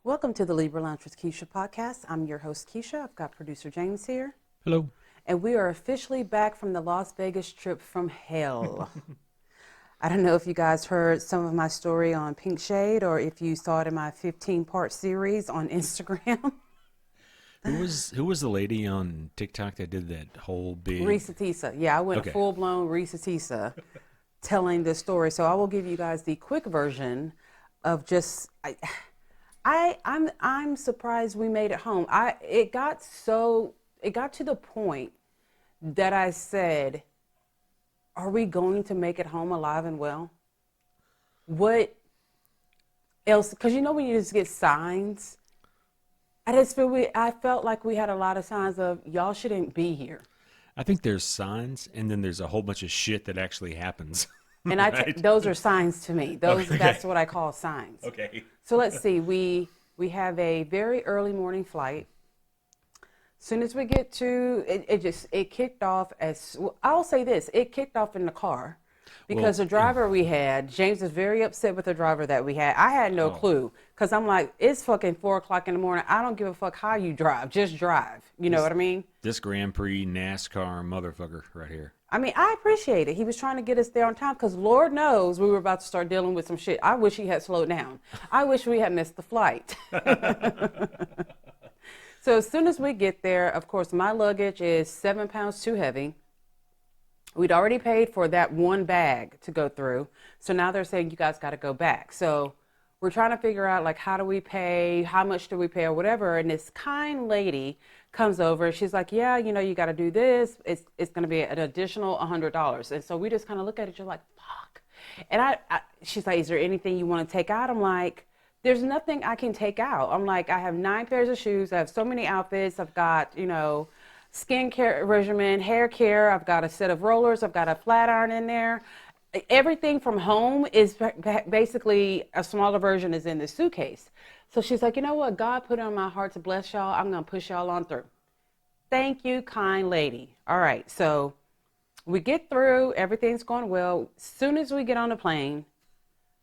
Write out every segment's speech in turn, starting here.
Welcome to the Libra Lounge with Keisha podcast. I'm your host, Keisha. I've got producer James here. Hello. And we are officially back from the Las Vegas trip from hell. I don't know if you guys heard some of my story on Pink Shade or if you saw it in my 15-part series on Instagram. Who was the lady on TikTok that did that whole big... Risa Tisa. Yeah, I went full-blown Risa Tisa telling this story. So I will give you guys the quick version of just... I'm surprised we made it home. It got to the point that I said, are we going to make it home alive and well? What else? Because you know when you just get signs, I felt like we had a lot of signs of y'all shouldn't be here. I think there's signs, and then there's a whole bunch of shit that actually happens. And right? Those are signs to me. That's what I call signs. Okay. So let's see. We have a very early morning flight. As soon as we get to it kicked off I'll say this, it kicked off in the car because the driver we had, James is very upset with the driver that we had. I had no clue because I'm like, it's fucking 4:00 in the morning. I don't give a fuck how you drive. Just drive. You know what I mean? This Grand Prix NASCAR motherfucker right here. I mean, I appreciate it. He was trying to get us there on time because Lord knows we were about to start dealing with some shit. I wish he had slowed down. I wish we had missed the flight. So as soon as we get there, of course, my luggage is 7 pounds too heavy. We'd already paid for that one bag to go through. So now they're saying you guys got to go back. So we're trying to figure out, like, how do we pay? How much do we pay or whatever? And this kind lady comes over. She's like, yeah, you got to do this. It's going to be an additional $100. And so we just kind of look at it. You're like, fuck. And she's like, is there anything you want to take out? I'm like, there's nothing I can take out. I'm like, I have 9 pairs of shoes. I have so many outfits. I've got, skincare regimen, hair care. I've got a set of rollers. I've got a flat iron in there. Everything from home is basically a smaller version is in the suitcase. So she's like, you know what? God put it on my heart to bless y'all. I'm going to push y'all on through. Thank you, kind lady. All right. So we get through. Everything's going well. As soon as we get on the plane,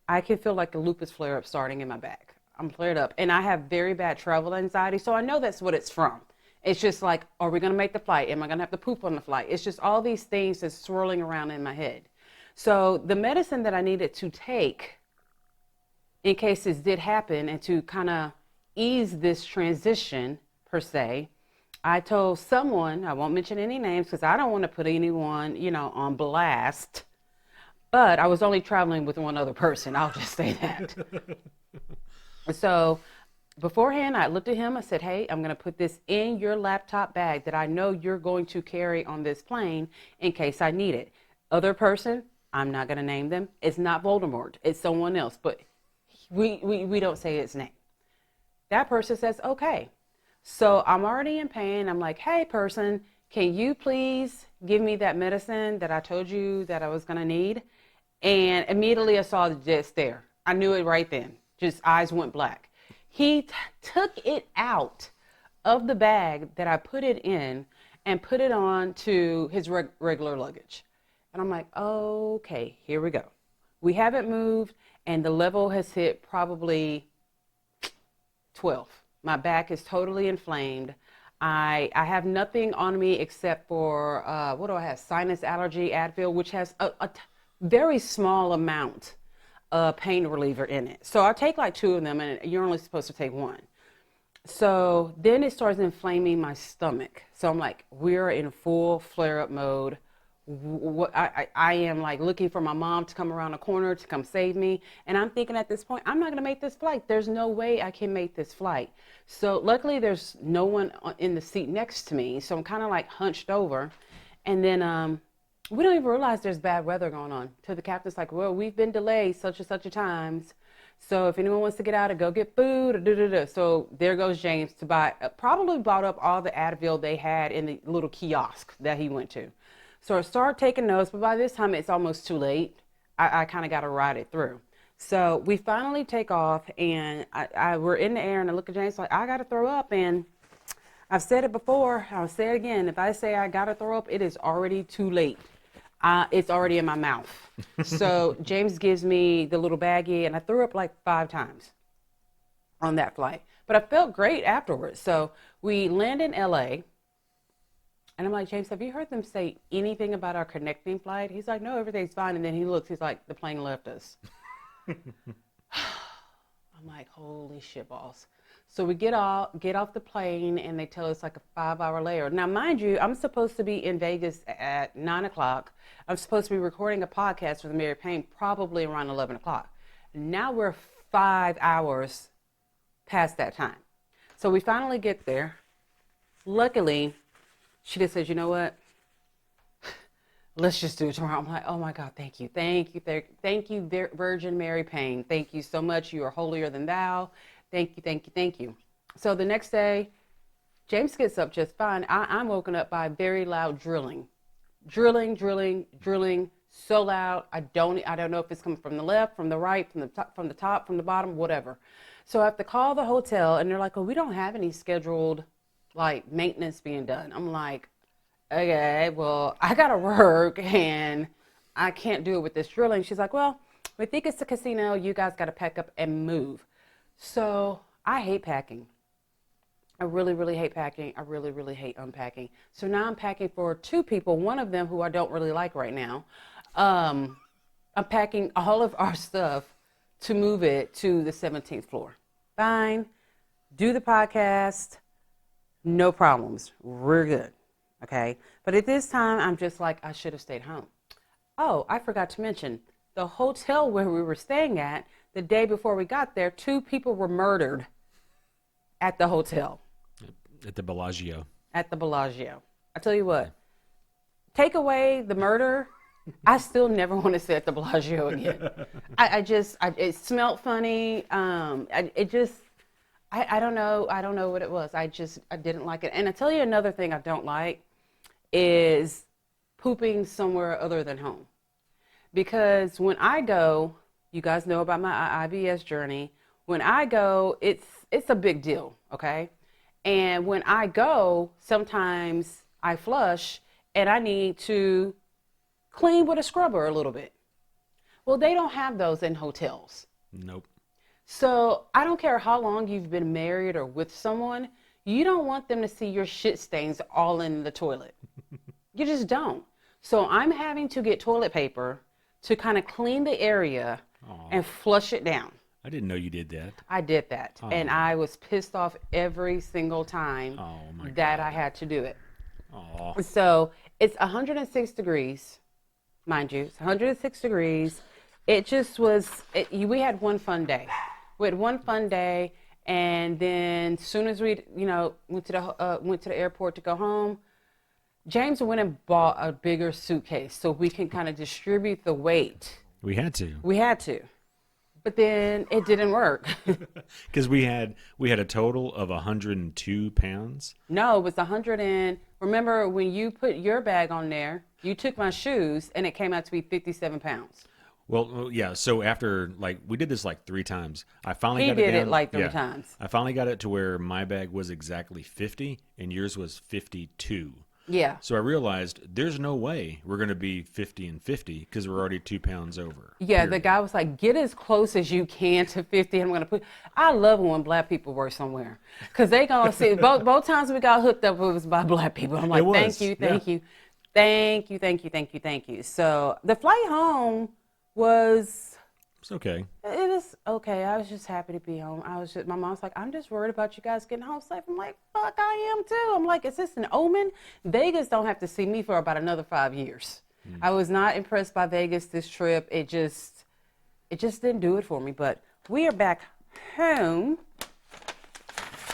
I can feel like a lupus flare-up starting in my back. I'm flared up. And I have very bad travel anxiety, so I know that's what it's from. It's just like, are we going to make the flight? Am I going to have to poop on the flight? It's just all these things that's swirling around in my head. So the medicine that I needed to take in case this did happen and to kind of ease this transition, per se, I told someone, I won't mention any names because I don't want to put anyone, on blast. But I was only traveling with one other person. I'll just say that. So beforehand, I looked at him. I said, hey, I'm going to put this in your laptop bag that I know you're going to carry on this plane in case I need it. Other person, I'm not going to name them. It's not Voldemort. It's someone else. But we don't say its name. That person says, okay. So I'm already in pain. I'm like, hey, person, can you please give me that medicine that I told you that I was going to need? And immediately I saw the jet stare. I knew it right then. Just eyes went black. He took it out of the bag that I put it in and put it on to his regular luggage. And I'm like, okay, here we go. We haven't moved, and the level has hit probably 12. My back is totally inflamed. I have nothing on me except for, what do I have? Sinus allergy, Advil, which has a very small amount of pain reliever in it. So I take like 2 of them, and you're only supposed to take 1. So then it starts inflaming my stomach. So I'm like, we're in full flare-up mode. I am like looking for my mom to come around the corner to come save me. And I'm thinking at this point, I'm not going to make this flight. There's no way I can make this flight. So luckily there's no one in the seat next to me. So I'm kind of like hunched over. And then we don't even realize there's bad weather going on. So the captain's like, well, we've been delayed such and such a times. So if anyone wants to get out and go get food, so there goes James to buy, probably bought up all the Advil they had in the little kiosk that he went to. So I started taking notes, but by this time it's almost too late. I kind of got to ride it through. So we finally take off, and we're in the air, and I look at James like, I got to throw up. And I've said it before, I'll say it again. If I say I got to throw up, it is already too late. It's already in my mouth. So James gives me the little baggie, and I threw up like 5 times on that flight. But I felt great afterwards. So we land in LA. And I'm like, James, have you heard them say anything about our connecting flight? He's like, no, everything's fine. And then he looks, he's like, the plane left us. I'm like, holy shit balls. So we get off the plane, and they tell us like a 5-hour layover. Now, mind you, I'm supposed to be in Vegas at 9 o'clock. I'm supposed to be recording a podcast for the Mary Payne probably around 11 o'clock. Now we're 5 hours past that time. So we finally get there. Luckily, she just says, you know what? Let's just do it tomorrow. I'm like, oh my God, thank you, Virgin Mary Payne. Thank you so much. You are holier than thou. Thank you. So the next day, James gets up just fine. I'm woken up by very loud drilling, so loud. I don't know if it's coming from the left, from the right, from the top, from the bottom, whatever. So I have to call the hotel, and they're like, oh, we don't have any scheduled like maintenance being done. I'm like, okay, well, I gotta work and I can't do it with this drilling. She's like, well, we think it's a casino. You guys gotta pack up and move. So I hate packing. I really, really hate packing. I really, really hate unpacking. So now I'm packing for 2 people, one of them who I don't really like right now. I'm packing all of our stuff to move it to the 17th floor. Fine. Do the podcast. No problems. We're good. Okay. But at this time, I'm just like, I should have stayed home. Oh, I forgot to mention the hotel where we were staying at, the day before we got there, 2 people were murdered at the hotel. At the Bellagio. At the Bellagio. I tell you what, take away the murder, I still never want to stay at the Bellagio again. It smelled funny. I don't know what it was. I didn't like it. And I tell you another thing I don't like is pooping somewhere other than home. Because when I go, you guys know about my IBS journey. When I go, it's a big deal, okay? And when I go, sometimes I flush and I need to clean with a scrubber a little bit. Well, they don't have those in hotels. Nope. So I don't care how long you've been married or with someone, you don't want them to see your shit stains all in the toilet. You just don't. So I'm having to get toilet paper to kind of clean the area and flush it down. I didn't know you did that. I did that. And I was pissed off every single time that I had to do it. So it's 106 degrees, mind you. It's 106 degrees. It just was, we had one fun day. We had one fun day, and then as soon as we, went to the airport to go home, James went and bought a bigger suitcase so we can kind of distribute the weight. We had to. But then it didn't work. Because we had a total of 102 pounds. No, it was 100 and, remember when you put your bag on there, you took my shoes and it came out to be 57 pounds. Well, yeah. So after, we did this 3 times. I finally got it down. He did it 3 times. I finally got it to where my bag was exactly 50 and yours was 52. Yeah. So I realized there's no way we're going to be 50 and 50 because we're already 2 pounds over. Yeah, period. The guy was like, get as close as you can to 50. I'm going to put, I love when black people work somewhere because they going to see, both times we got hooked up, it was by black people. I'm like, thank you. So the flight home it's okay. It was okay. I was just happy to be home. My mom's like, I'm just worried about you guys getting home safe. I'm like, fuck, I am too. I'm like, is this an omen? Vegas don't have to see me for about another 5 years. I was not impressed by Vegas this trip. It just didn't do it for me. But we are back home.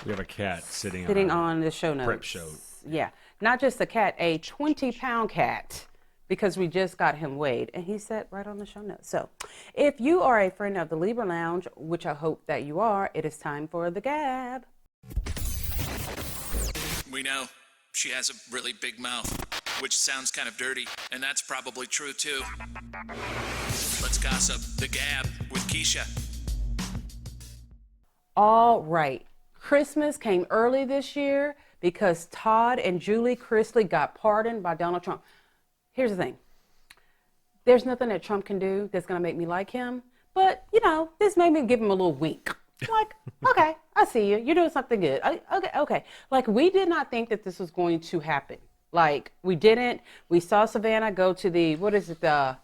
We have a cat sitting on the show notes. Prep show. Yeah, not just a cat, a 20-pound cat. Because we just got him weighed, and he sat right on the show notes. So if you are a friend of the Libra Lounge, which I hope that you are, it is time for the gab. We know she has a really big mouth, which sounds kind of dirty, and that's probably true too. Let's gossip. The gab with Keisha. All right. Christmas came early this year because Todd and Julie Chrisley got pardoned by Donald Trump. Here's the thing. There's nothing that Trump can do that's going to make me like him. But, this made me give him a little wink. I'm like, okay, I see you. You're doing something good. Okay. Like, we did not think that this was going to happen. Like, we didn't. We saw Savannah go to the, what is it, the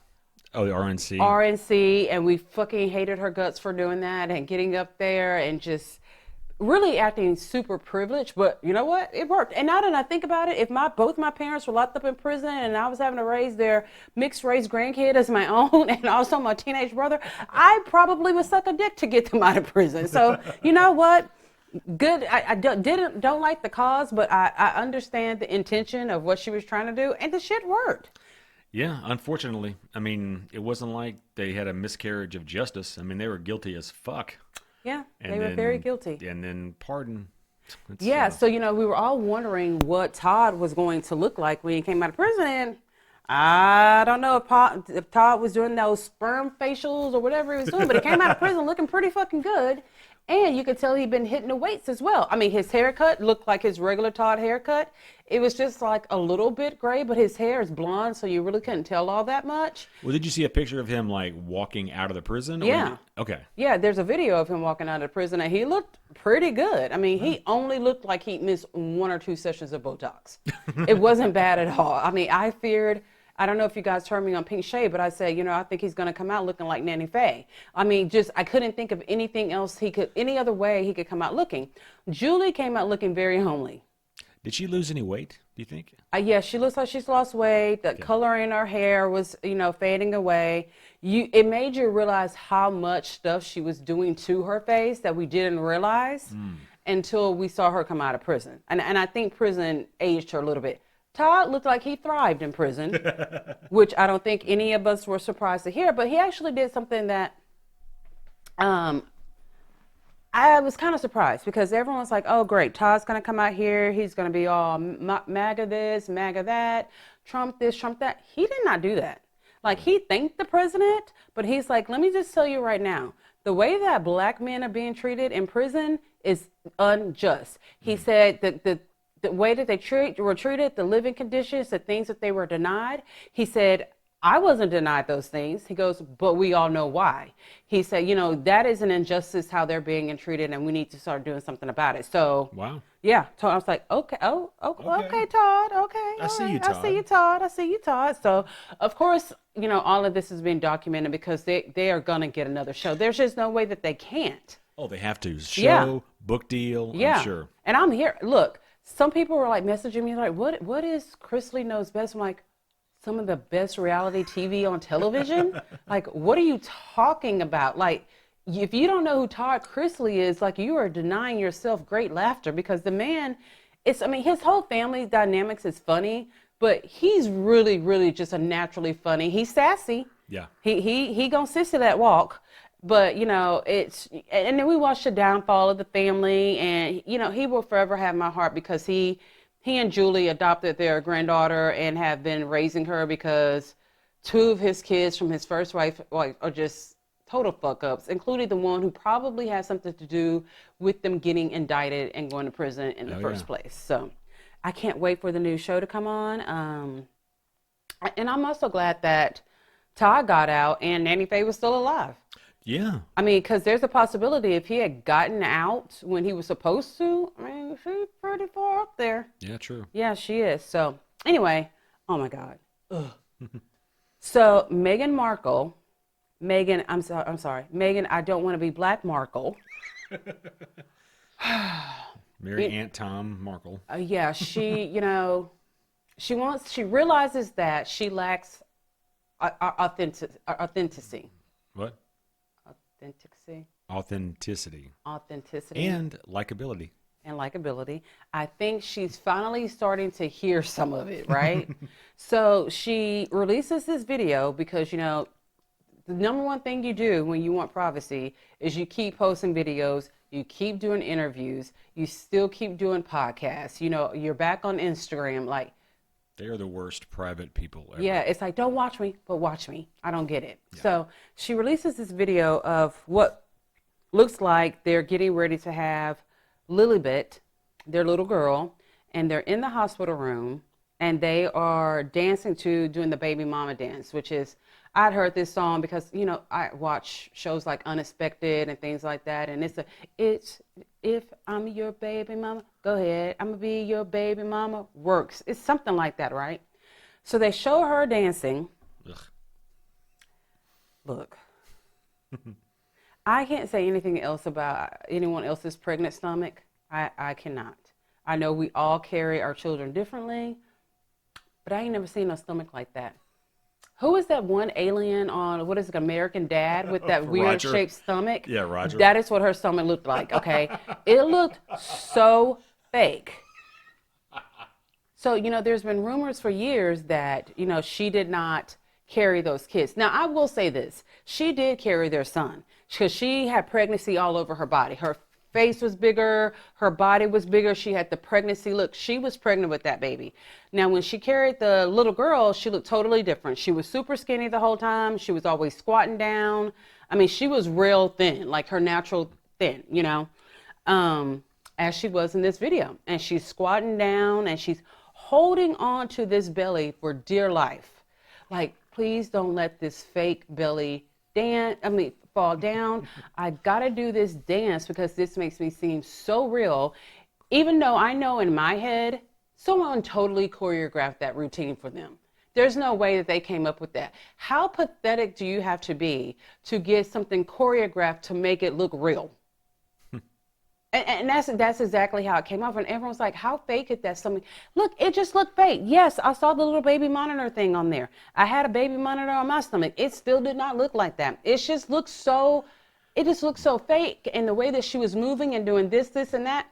Oh, the RNC. RNC, and we fucking hated her guts for doing that and getting up there and just really acting super privileged. But you know what? It worked. And now that I think about it, if both my parents were locked up in prison and I was having to raise their mixed race grandkid as my own and also my teenage brother, I probably would suck a dick to get them out of prison. So you know what? Good. I don't like the cause, but I understand the intention of what she was trying to do, and the shit worked. Yeah, unfortunately. I mean, it wasn't like they had a miscarriage of justice. I mean, they were guilty as fuck. Yeah, And they were then- very guilty. And then pardon. It's, Yeah, so we were all wondering what Todd was going to look like when he came out of prison. And I don't know if Todd was doing those sperm facials or whatever he was doing, but he came out of prison looking pretty fucking good. And you could tell he'd been hitting the weights as well. I mean, his haircut looked like his regular Todd haircut. It was just like a little bit gray, but his hair is blonde, so you really couldn't tell all that much. Well, did you see a picture of him like walking out of the prison? Or Yeah. Okay. Yeah, there's a video of him walking out of prison, and he looked pretty good. I mean, he only looked like he'd missed 1 or 2 sessions of Botox. It wasn't bad at all. I mean, I don't know if you guys heard me on Pink Shade, but I said, I think he's going to come out looking like Nanny Faye. I mean, I couldn't think of anything else any other way he could come out looking. Julie came out looking very homely. Did she lose any weight, do you think? Yeah, she looks like she's lost weight. The color in her hair was, fading away. It made you realize how much stuff she was doing to her face that we didn't realize until we saw her come out of prison. And I think prison aged her a little bit. Todd looked like he thrived in prison, which I don't think any of us were surprised to hear, but he actually did something that I was kind of surprised, because everyone's like, oh, great, Todd's going to come out here. He's going to be all MAGA this, MAGA that, Trump this, Trump that. He did not do that. Like, he thanked the president, but he's like, let me just tell you right now, the way that black men are being treated in prison is unjust. He said that the way that they were treated, the living conditions, the things that they were denied. He said, I wasn't denied those things. He goes, but we all know why. He said, that is an injustice how they're being treated, and we need to start doing something about it. So, Wow. Yeah, so I was like, okay, okay, Todd, okay. I see all you, right, I see you, Todd. So, of course, all of this is being documented because they are going to get another show. There's just no way that they can't. Oh, they have to. Show, Yeah. book deal, Yeah. I'm sure. And I'm here. Look, some people were like messaging me like, what is Chris Lee Knows Best? I'm like, some of the best reality TV on television? Like, what are you talking about? Like, if you don't know who Todd Chrisley is, like, you are denying yourself great laughter, because the man, his whole family dynamics is funny, but he's really, really just a naturally funny. He's sassy. Yeah. He gonna sissy that walk. But, and then we watched the downfall of the family, and, he will forever have my heart, because he and Julie adopted their granddaughter and have been raising her, because 2 of his kids from his first wife are just total fuck ups, including the one who probably has something to do with them getting indicted and going to prison in the first place. So I can't wait for the new show to come on. And I'm also glad that Todd got out and Nanny Faye was still alive. Yeah. I mean, because there's a possibility if he had gotten out when he was supposed to, she's pretty far up there. Yeah, true. Yeah, she is. So, anyway, oh my God. Ugh. So, Meghan Markle, I'm sorry, Meghan, I don't want to be Black Markle. Mary Aunt Tom Markle. Yeah, she, she realizes that she lacks authenticity. What? Authenticity. And likability. And likability. I think she's finally starting to hear some of it, right? So she releases this video because, the number one thing you do when you want privacy is you keep posting videos, you keep doing interviews, you still keep doing podcasts, you're back on Instagram, like. They are the worst private people ever. Yeah, it's like, don't watch me, but watch me. I don't get it. Yeah. So she releases this video of what looks like they're getting ready to have Lilibet, their little girl, and they're in the hospital room, and they are dancing to doing the baby mama dance, which is, I'd heard this song because, you know, I watch shows like Unexpected and things like that. And it's if I'm your baby mama, go ahead. I'm going to be your baby mama. Works. It's something like that, right? So they show her dancing. Ugh. Look, I can't say anything else about anyone else's pregnant stomach. I cannot. I know we all carry our children differently, but I ain't never seen a stomach like that. Who is that one alien on, what is it, American Dad with that weird Roger. shaped stomach? Yeah, Roger. That is what her stomach looked like, okay? It looked so fake. So, you know, there's been rumors for years that, you know, she did not carry those kids. Now, I will say this. She did carry their son because she had pregnancy all over her body. Her face was bigger, her body was bigger, she had the pregnancy look. She was pregnant with that baby. Now, when she carried the little girl, she looked totally different. She was super skinny the whole time. She was always squatting down. I mean, she was real thin, like her natural thin, you know, as she was in this video. And she's squatting down and she's holding on to this belly for dear life. Like, please don't let this fake belly fall down. I gotta do this dance because this makes me seem so real, even though I know in my head someone totally choreographed that routine for them. There's no way that they came up with that. How pathetic do you have to be to get something choreographed to make it look real? And that's exactly how it came off. And everyone's like, how fake is that? Something, look, it just looked fake. Yes, I saw the little baby monitor thing on there. I had a baby monitor on my stomach. It still did not look like that. It just looked so fake. And the way that she was moving and doing this, and that,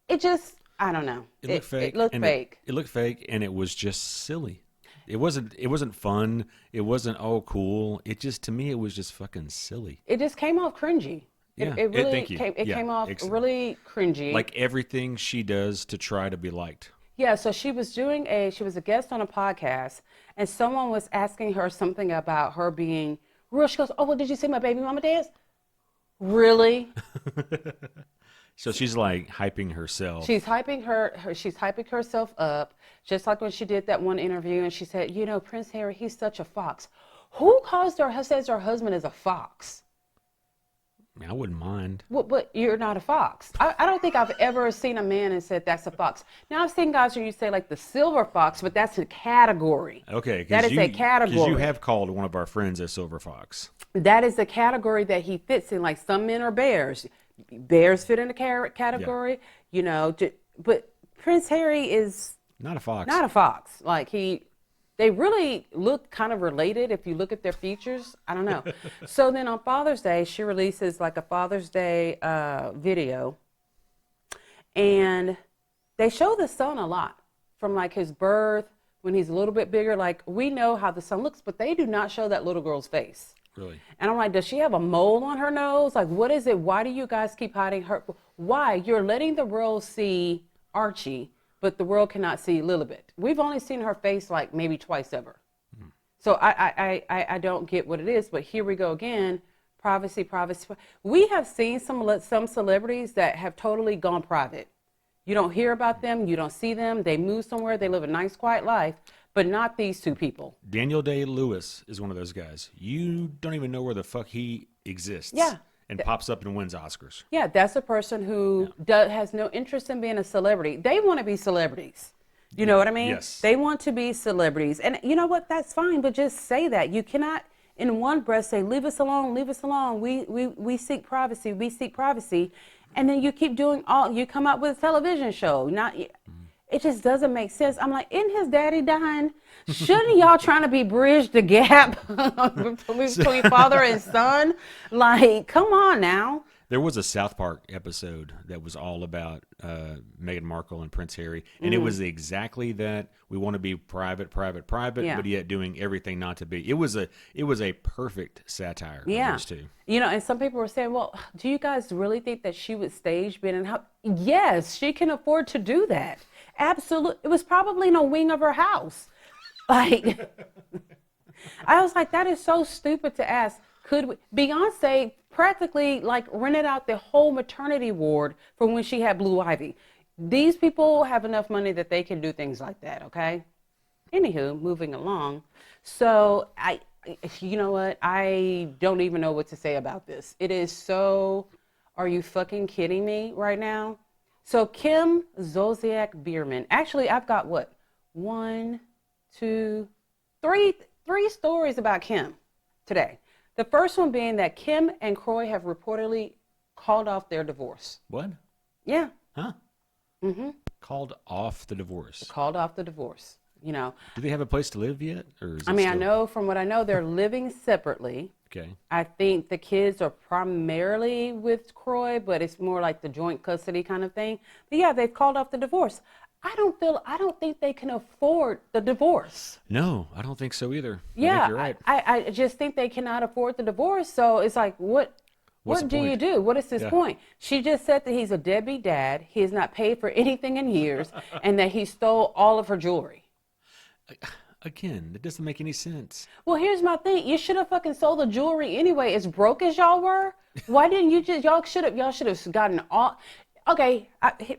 it just, I don't know. It looked fake. It looked fake. It looked fake, and it was just silly. It wasn't fun. It wasn't, oh, cool. It just, to me, it was just fucking silly. It just came off cringy. Yeah. It really Thank you. came off Excellent. really cringy. Like everything she does to try to be liked. Yeah, so she was a guest on a podcast, and someone was asking her something about her being real. She goes, oh, well, did you see my baby mama dance? Really? So she's like hyping herself. She's hyping she's hyping herself up, just like when she did that one interview, and she said, you know, Prince Harry, he's such a fox. Who says her husband is a fox? I mean, I wouldn't mind. Well, but you're not a fox. I don't think I've ever seen a man and said that's a fox. Now, I've seen guys where you say like the silver fox, but that's a category. Okay. That is a category. Because you have called one of our friends a silver fox. That is the category that he fits in. Like some men are bears. Bears fit in the category, Yeah. you know. But Prince Harry is Not a fox. not a fox. Like they really look kind of related if you look at their features. I don't know. So then on Father's Day, she releases like a Father's Day video. And they show the son a lot from like his birth, when he's a little bit bigger. Like we know how the son looks, but they do not show that little girl's face. Really? And I'm like, does she have a mole on her nose? Like, what is it? Why do you guys keep hiding her? Why? You're letting the world see Archie, but the world cannot see Lilibet. We've only seen her face like maybe twice ever. So I don't get what it is, but here we go again. Privacy. We have seen some celebrities that have totally gone private. You don't hear about them. You don't see them. They move somewhere. They live a nice, quiet life, but not these two people. Daniel Day-Lewis is one of those guys. You don't even know where the fuck he exists. Yeah. And pops up and wins Oscars. Yeah, that's a person who has no interest in being a celebrity. They want to be celebrities. You know what I mean? Yes. They want to be celebrities. And you know what? That's fine, but just say that. You cannot in one breath say, leave us alone, leave us alone. We seek privacy, we seek privacy. And then you keep doing you come up with a television show. It just doesn't make sense. I'm like, isn't his daddy dying? Shouldn't y'all trying to be bridge the gap between father and son? Like, come on now. There was a South Park episode that was all about Meghan Markle and Prince Harry, and it was exactly that. We want to be private, Yeah. but yet doing everything not to be. It was a perfect satire. Yeah. Of those two. You know, and some people were saying, well, do you guys really think that she would stage being in house? Yes, she can afford to do that. Absolutely. It was probably in a wing of her house. Like, I was like, that is so stupid to ask. Beyonce practically like rented out the whole maternity ward for when she had Blue Ivy. These people have enough money that they can do things like that, okay? Anywho, moving along. So you know what? I don't even know what to say about this. It is so, are you fucking kidding me right now? So Kim Zolciak Biermann. Actually, I've got what? One, two, three stories about Kim today. The first one being that Kim and Kroy have reportedly called off their divorce. What? Yeah. Huh? Called off the divorce. Called off the divorce. You know, Do they have a place to live yet? Or is it I mean, I still- know from what I know, they're living separately. Okay. I think the kids are primarily with Kroy, but it's more like the joint custody kind of thing. But yeah, they've called off the divorce. I don't think they can afford the divorce. No, I don't think so either. I Yeah, think you're right. I just think they cannot afford the divorce. So it's like, What's what the do you point? do? What is his Yeah. point? She just said that he's a deadbeat dad. He has not paid for anything in years, and that he stole all of her jewelry. Again, it doesn't make any sense. Well, here's my thing. You should have fucking sold the jewelry anyway. As broke as y'all were, why didn't you just? Y'all should have gotten all. Okay,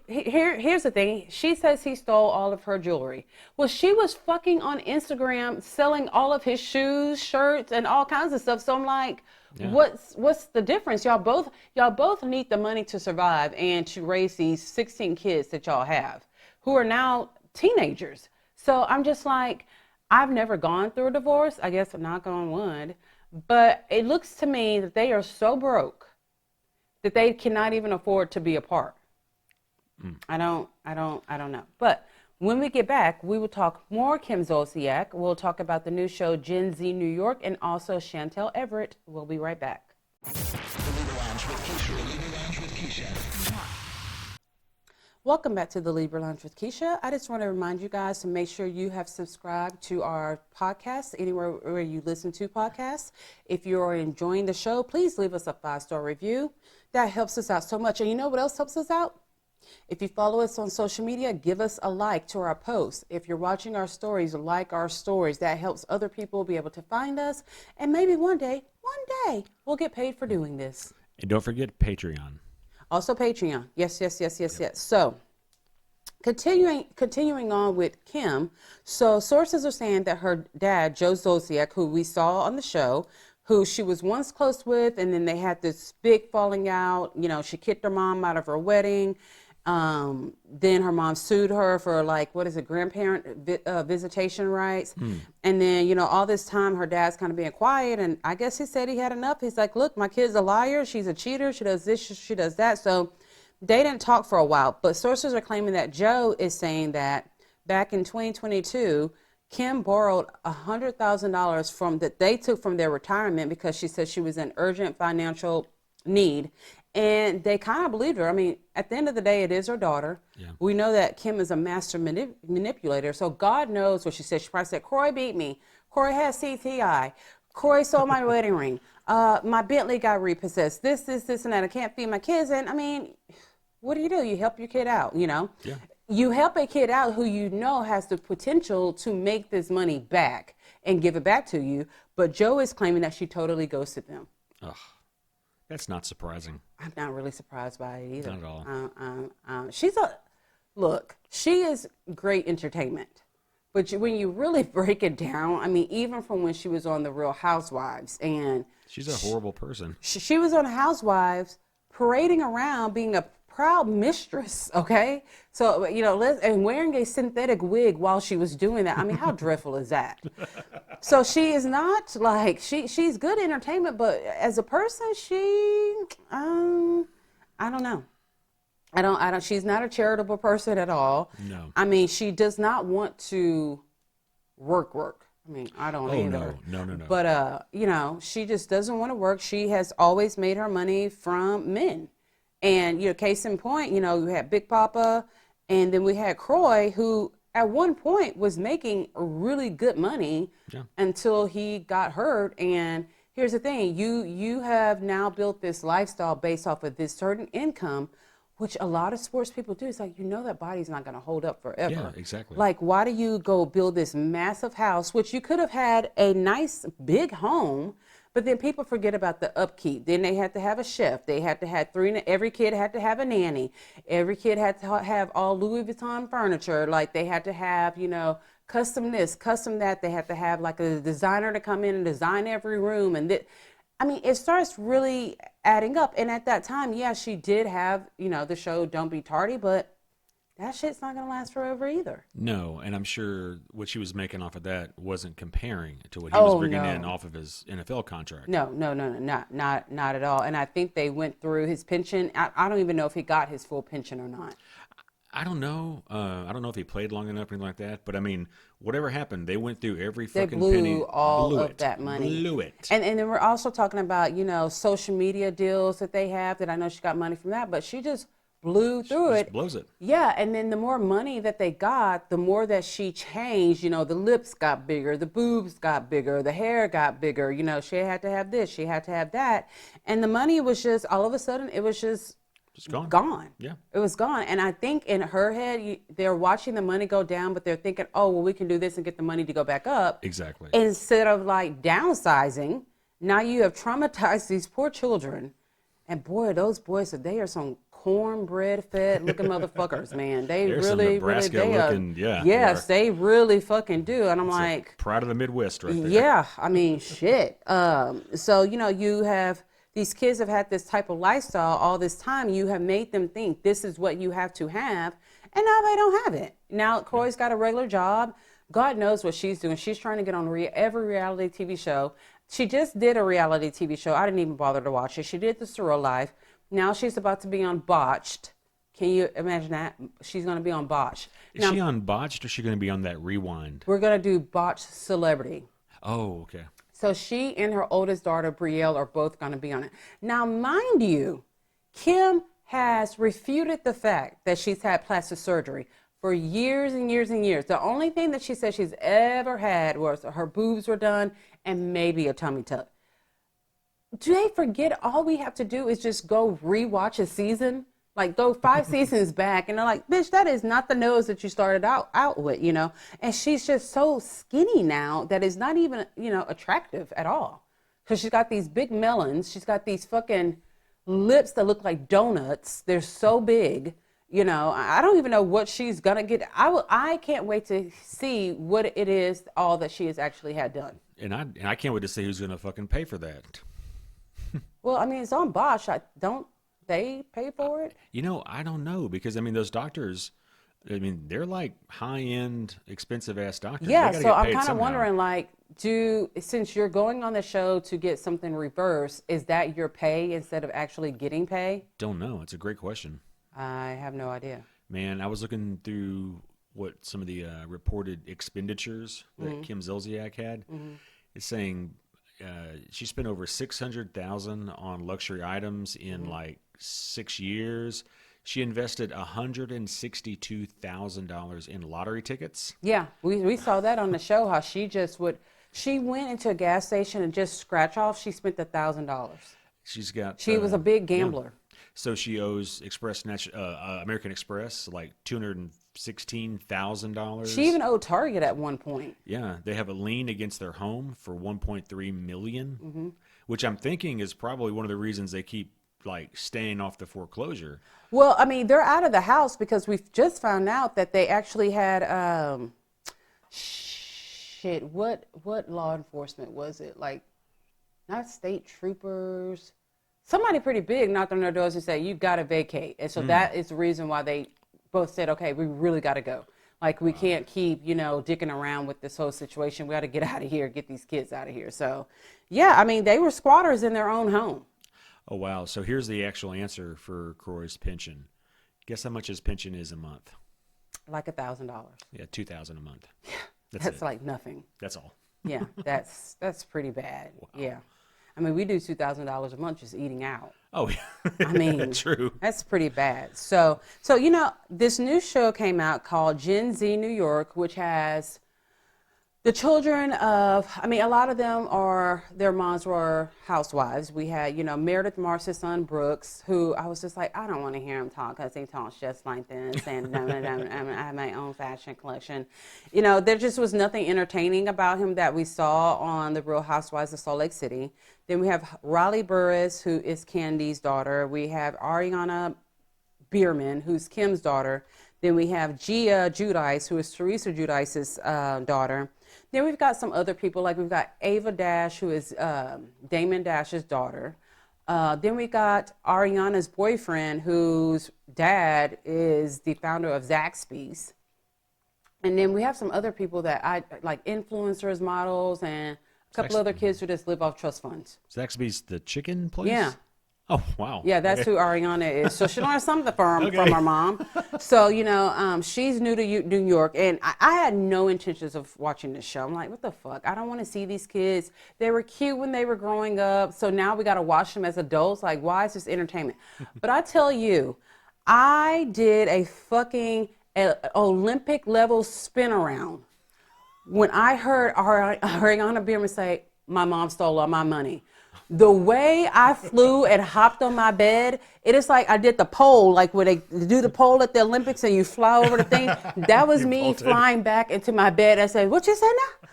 here's the thing. She says he stole all of her jewelry. Well, she was fucking on Instagram selling all of his shoes, shirts, and all kinds of stuff. So I'm like, Yeah. what's the difference? Y'all both need the money to survive and to raise these 16 kids that y'all have, who are now teenagers. So I'm just like, I've never gone through a divorce. I guess I'm knock on wood, but it looks to me that they are so broke that they cannot even afford to be apart. I don't know. But when we get back, we will talk more Kim Zolciak. We'll talk about the new show Gen Z New York and also Chantel Everett. We'll be right back. The Libra Lounge with Keisha. The Libra Lounge with Keisha. Welcome back to the Libra Lounge with Keisha. I just want to remind you guys to make sure you have subscribed to our podcast anywhere where you listen to podcasts. If you're enjoying the show, please leave us a 5-star review. That helps us out so much. And you know what else helps us out? If you follow us on social media, give us a like to our posts. If you're watching our stories, like our stories. That helps other people be able to find us. And maybe one day, we'll get paid for doing this. And don't forget Patreon. Also Patreon. Yes. So continuing on with Kim. So sources are saying that her dad, Joe Zolciak, who we saw on the show, who she was once close with, and then they had this big falling out. You know, she kicked her mom out of her wedding. Then her mom sued her for grandparent visitation rights. And then, you know, all this time her dad's kind of being quiet, and I guess he said he had enough. He's like, look, my kid's a liar. She's a cheater. She does this, she does that. So they didn't talk for a while, but sources are claiming that Joe is saying that back in 2022, Kim borrowed $100,000 that they took from their retirement because she said she was in urgent financial need. And they kind of believed her. I mean, at the end of the day, it is her daughter. Yeah. We know that Kim is a master manipulator. So God knows what she said. She probably said, Kroy beat me. Kroy has CTI. Kroy stole my wedding ring. My Bentley got repossessed. This, and that. I can't feed my kids. And I mean, what do? You help your kid out, you know? Yeah. You help a kid out who you know has the potential to make this money back and give it back to you. But Joe is claiming that she totally ghosted them. Ugh. That's not surprising. I'm not really surprised by it either. Not at all. She is great entertainment. But when you really break it down, I mean, even from when she was on The Real Housewives, and She's a horrible person. she was on Housewives parading around being a proud mistress, okay? So, you know, and wearing a synthetic wig while she was doing that. I mean, how dreadful is that? So she is not like, she's good entertainment, but as a person, I don't know. She's not a charitable person at all. No. I mean, she does not want to work. I mean, I don't either. No. But, you know, she just doesn't want to work. She has always made her money from men. And, you know, case in point, you know, we had Big Papa, and then we had Kroy, who at one point was making really good money until he got hurt. And here's the thing, you have now built this lifestyle based off of this certain income, which a lot of sports people do. It's like, you know, that body's not going to hold up forever. Yeah, exactly. Like, why do you go build this massive house, which you could have had a nice big home, but then people forget about the upkeep. Then they had to have a chef. They had to have every kid had to have a nanny. Every kid had to have all Louis Vuitton furniture. Like, they had to have, you know, custom this, custom that. They have to have like a designer to come in and design every room. And I mean, it starts really adding up. And at that time, yeah, she did have, the show Don't Be Tardy, but that shit's not going to last forever either. No, and I'm sure what she was making off of that wasn't comparing to what he was bringing in off of his NFL contract. No, not at all. And I think they went through his pension. I don't even know if he got his full pension or not. I don't know. I don't know if he played long enough or anything like that. But I mean, whatever happened, they went through every fucking penny. They blew all of that money. Blew it. And then we're also talking about, social media deals that they have that I know she got money from that, but she just blew through it. Blows it. Yeah, and then the more money that they got, the more that she changed. The lips got bigger, the boobs got bigger, the hair got bigger. She had to have this, she had to have that. And the money was just, all of a sudden, it was just gone. Yeah. It was gone. And I think in her head, they're watching the money go down, but they're thinking, oh, well, we can do this and get the money to go back up. Exactly. Instead of like downsizing, now you have traumatized these poor children. And boy, those boys, they are some cornbread fed looking motherfuckers, man. They There's really, some Nebraska really, looking, yeah. Yes, they really fucking do. And I'm It's like, pride of the Midwest right there. yeah, I mean, shit. So, you have, these kids have had this type of lifestyle all this time. You have made them think this is what you have to have. And now they don't have it. Now Corey's got a regular job. God knows what she's doing. She's trying to get on every reality TV show. She just did a reality TV show. I didn't even bother to watch it. She did the Surreal Life. Now she's about to be on Botched. Can you imagine that? She's going to be on Botched. Is she on Botched or is she going to be on that Rewind? We're going to do Botched Celebrity. Oh, okay. So she and her oldest daughter, Brielle, are both going to be on it. Now, mind you, Kim has refuted the fact that she's had plastic surgery for years and years and years. The only thing that she said she's ever had was her boobs were done and maybe a tummy tuck. Do they forget all we have to do is just go rewatch a season? Like go 5 seasons back and they're like, bitch, that is not the nose that you started out with, And she's just so skinny now that is not even, attractive at all. Because she's got these big melons. She's got these fucking lips that look like donuts. They're so big. I don't even know what she's going to get. I can't wait to see what it is, all that she has actually had done. And I can't wait to see who's going to fucking pay for that. Well, I mean, it's on Bosch. Don't they pay for it? I don't know because, those doctors, they're like high-end, expensive-ass doctors. Yeah, so I'm kind of wondering, since you're going on the show to get something reversed, is that your pay instead of actually getting pay? Don't know. It's a great question. I have no idea. Man, I was looking through what some of the reported expenditures that Kim Zolciak had. It's saying she spent over $600,000 on luxury items in 6 years. She invested $162,000 in lottery tickets. Yeah, we saw that on the show. How she went into a gas station and just scratch off. She spent $1,000. She was a big gambler. Yeah. So she owes American Express like $216,000. She even owed Target at one point. Yeah, they have a lien against their home for $1.3 million, which I'm thinking is probably one of the reasons they keep staying off the foreclosure. Well, they're out of the house because we've just found out that they actually had what law enforcement was it? Not state troopers. Somebody pretty big knocked on their doors and said, you got to vacate. And so that is the reason why they both said, okay, we really got to go. We can't keep, dicking around with this whole situation. We got to get out of here, get these kids out of here. So, yeah, they were squatters in their own home. Oh, wow. So here's the actual answer for Corey's pension. Guess how much his pension is a month? Like $1,000. Yeah, $2,000 a month. Yeah, that's like nothing. That's all. Yeah, that's pretty bad. Wow. Yeah. We do $2,000 a month just eating out. Oh, yeah. True. That's pretty bad. So this new show came out called Gen Z New York, which has the children of, a lot of them their moms were housewives. We had, Meredith Marsh's son, Brooks, who I was just like, I don't want to hear him talk because he talks just like this. And I have my own fashion collection. There just was nothing entertaining about him that we saw on The Real Housewives of Salt Lake City. Then we have Riley Burris, who is Candy's daughter. We have Ariana Bierman, who's Kim's daughter. Then we have Gia Judice, who is Teresa Judice's daughter. Then we've got some other people, like we've got Ava Dash, who is Damon Dash's daughter. Then we got Ariana's boyfriend, whose dad is the founder of Zaxby's. And then we have some other people that I like, influencers, models, and a couple other kids who just live off trust funds. Zaxby's the chicken place? Yeah. Oh, wow. Yeah, that's who Ariana is. So she learned something from her mom. So, she's new to New York, and I had no intentions of watching this show. I'm like, what the fuck? I don't want to see these kids. They were cute when they were growing up, so now we got to watch them as adults. Like, why is this entertainment? But I tell you, I did a fucking Olympic level spin around when I heard Ariana Bierman say, my mom stole all my money. The way I flew and hopped on my bed, it is like I did the pole, like when they do the pole at the Olympics and you fly over the thing. That was me flying back into my bed. I said, what you say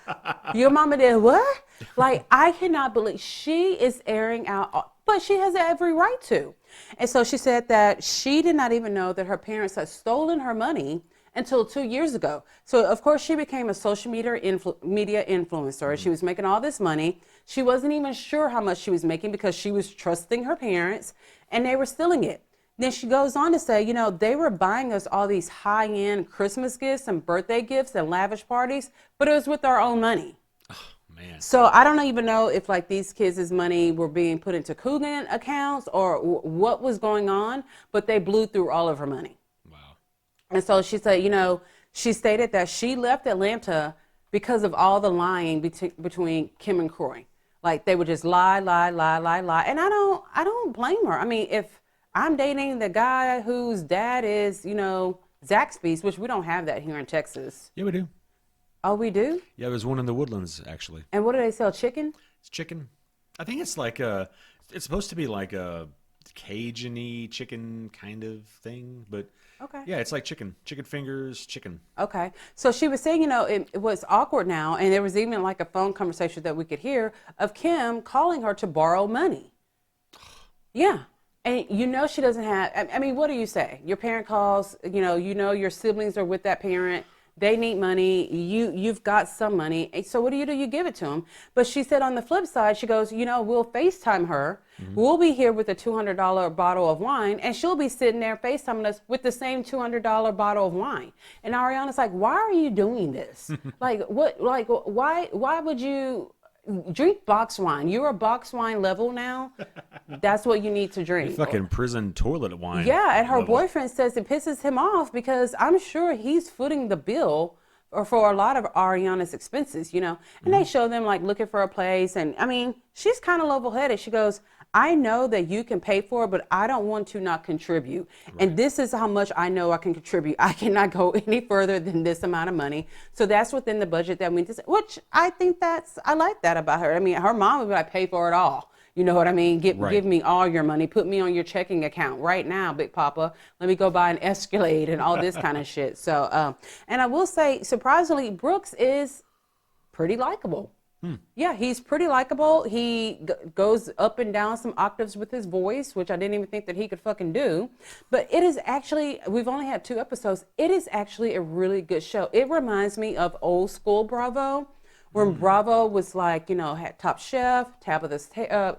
now? Your mama did what? Like, I cannot believe she is airing out, but she has every right to. And so she said that she did not even know that her parents had stolen her money until 2 years ago. So, of course, she became a social media influencer. She was making all this money. She wasn't even sure how much she was making because she was trusting her parents, and they were stealing it. Then she goes on to say, they were buying us all these high-end Christmas gifts and birthday gifts and lavish parties, but it was with our own money. Man. So I don't even know if like these kids' money were being put into Coogan accounts or what was going on, but they blew through all of her money. Wow. And so she said, she stated that she left Atlanta because of all the lying between Kim and Kroy. Like they would just lie. And I don't blame her. I mean, if I'm dating the guy whose dad is, Zaxby's, which we don't have that here in Texas. Yeah, we do. Oh, we do? Yeah, there's one in the Woodlands, actually. And what do they sell, chicken? It's chicken. I think it's like it's supposed to be like a Cajun-y chicken kind of thing, but okay. Yeah, it's like chicken fingers, chicken. Okay. So she was saying, it was awkward now, and there was even like a phone conversation that we could hear of Kim calling her to borrow money. Yeah. And she doesn't have, I mean, what do you say? Your parent calls, your siblings are with that parent. They need money. You've got some money. So what do? You give it to them. But she said on the flip side, she goes, we'll FaceTime her. Mm-hmm. We'll be here with a $200 bottle of wine, and she'll be sitting there FaceTiming us with the same $200 bottle of wine. And Ariana's like, why are you doing this? Like, what? Like, why would you drink box wine? You're a box wine level now. That's what you need to drink. Fucking prison toilet wine. Yeah, and her level. boyfriend says it pisses him off because I'm sure he's footing the bill for a lot of Ariana's expenses, And they show them like looking for a place. And I mean, she's kind of level-headed. She goes, I know that you can pay for it, but I don't want to not contribute. Right. And this is how much I know I can contribute. I cannot go any further than this amount of money. So that's within the budget that we just, which I think I like that about her. I mean, her mom would be like, pay for it all. You know what I mean? Give me all your money. Put me on your checking account right now, Big Papa. Let me go buy an Escalade and all this kind of shit. So, and I will say, surprisingly, Brooks is pretty likable. Yeah, he's pretty likable. He goes up and down some octaves with his voice, which I didn't even think that he could fucking do. But it is actually, we've only had 2 episodes. It is actually a really good show. It reminds me of old school Bravo, when Bravo was like, had Top Chef, Tabitha's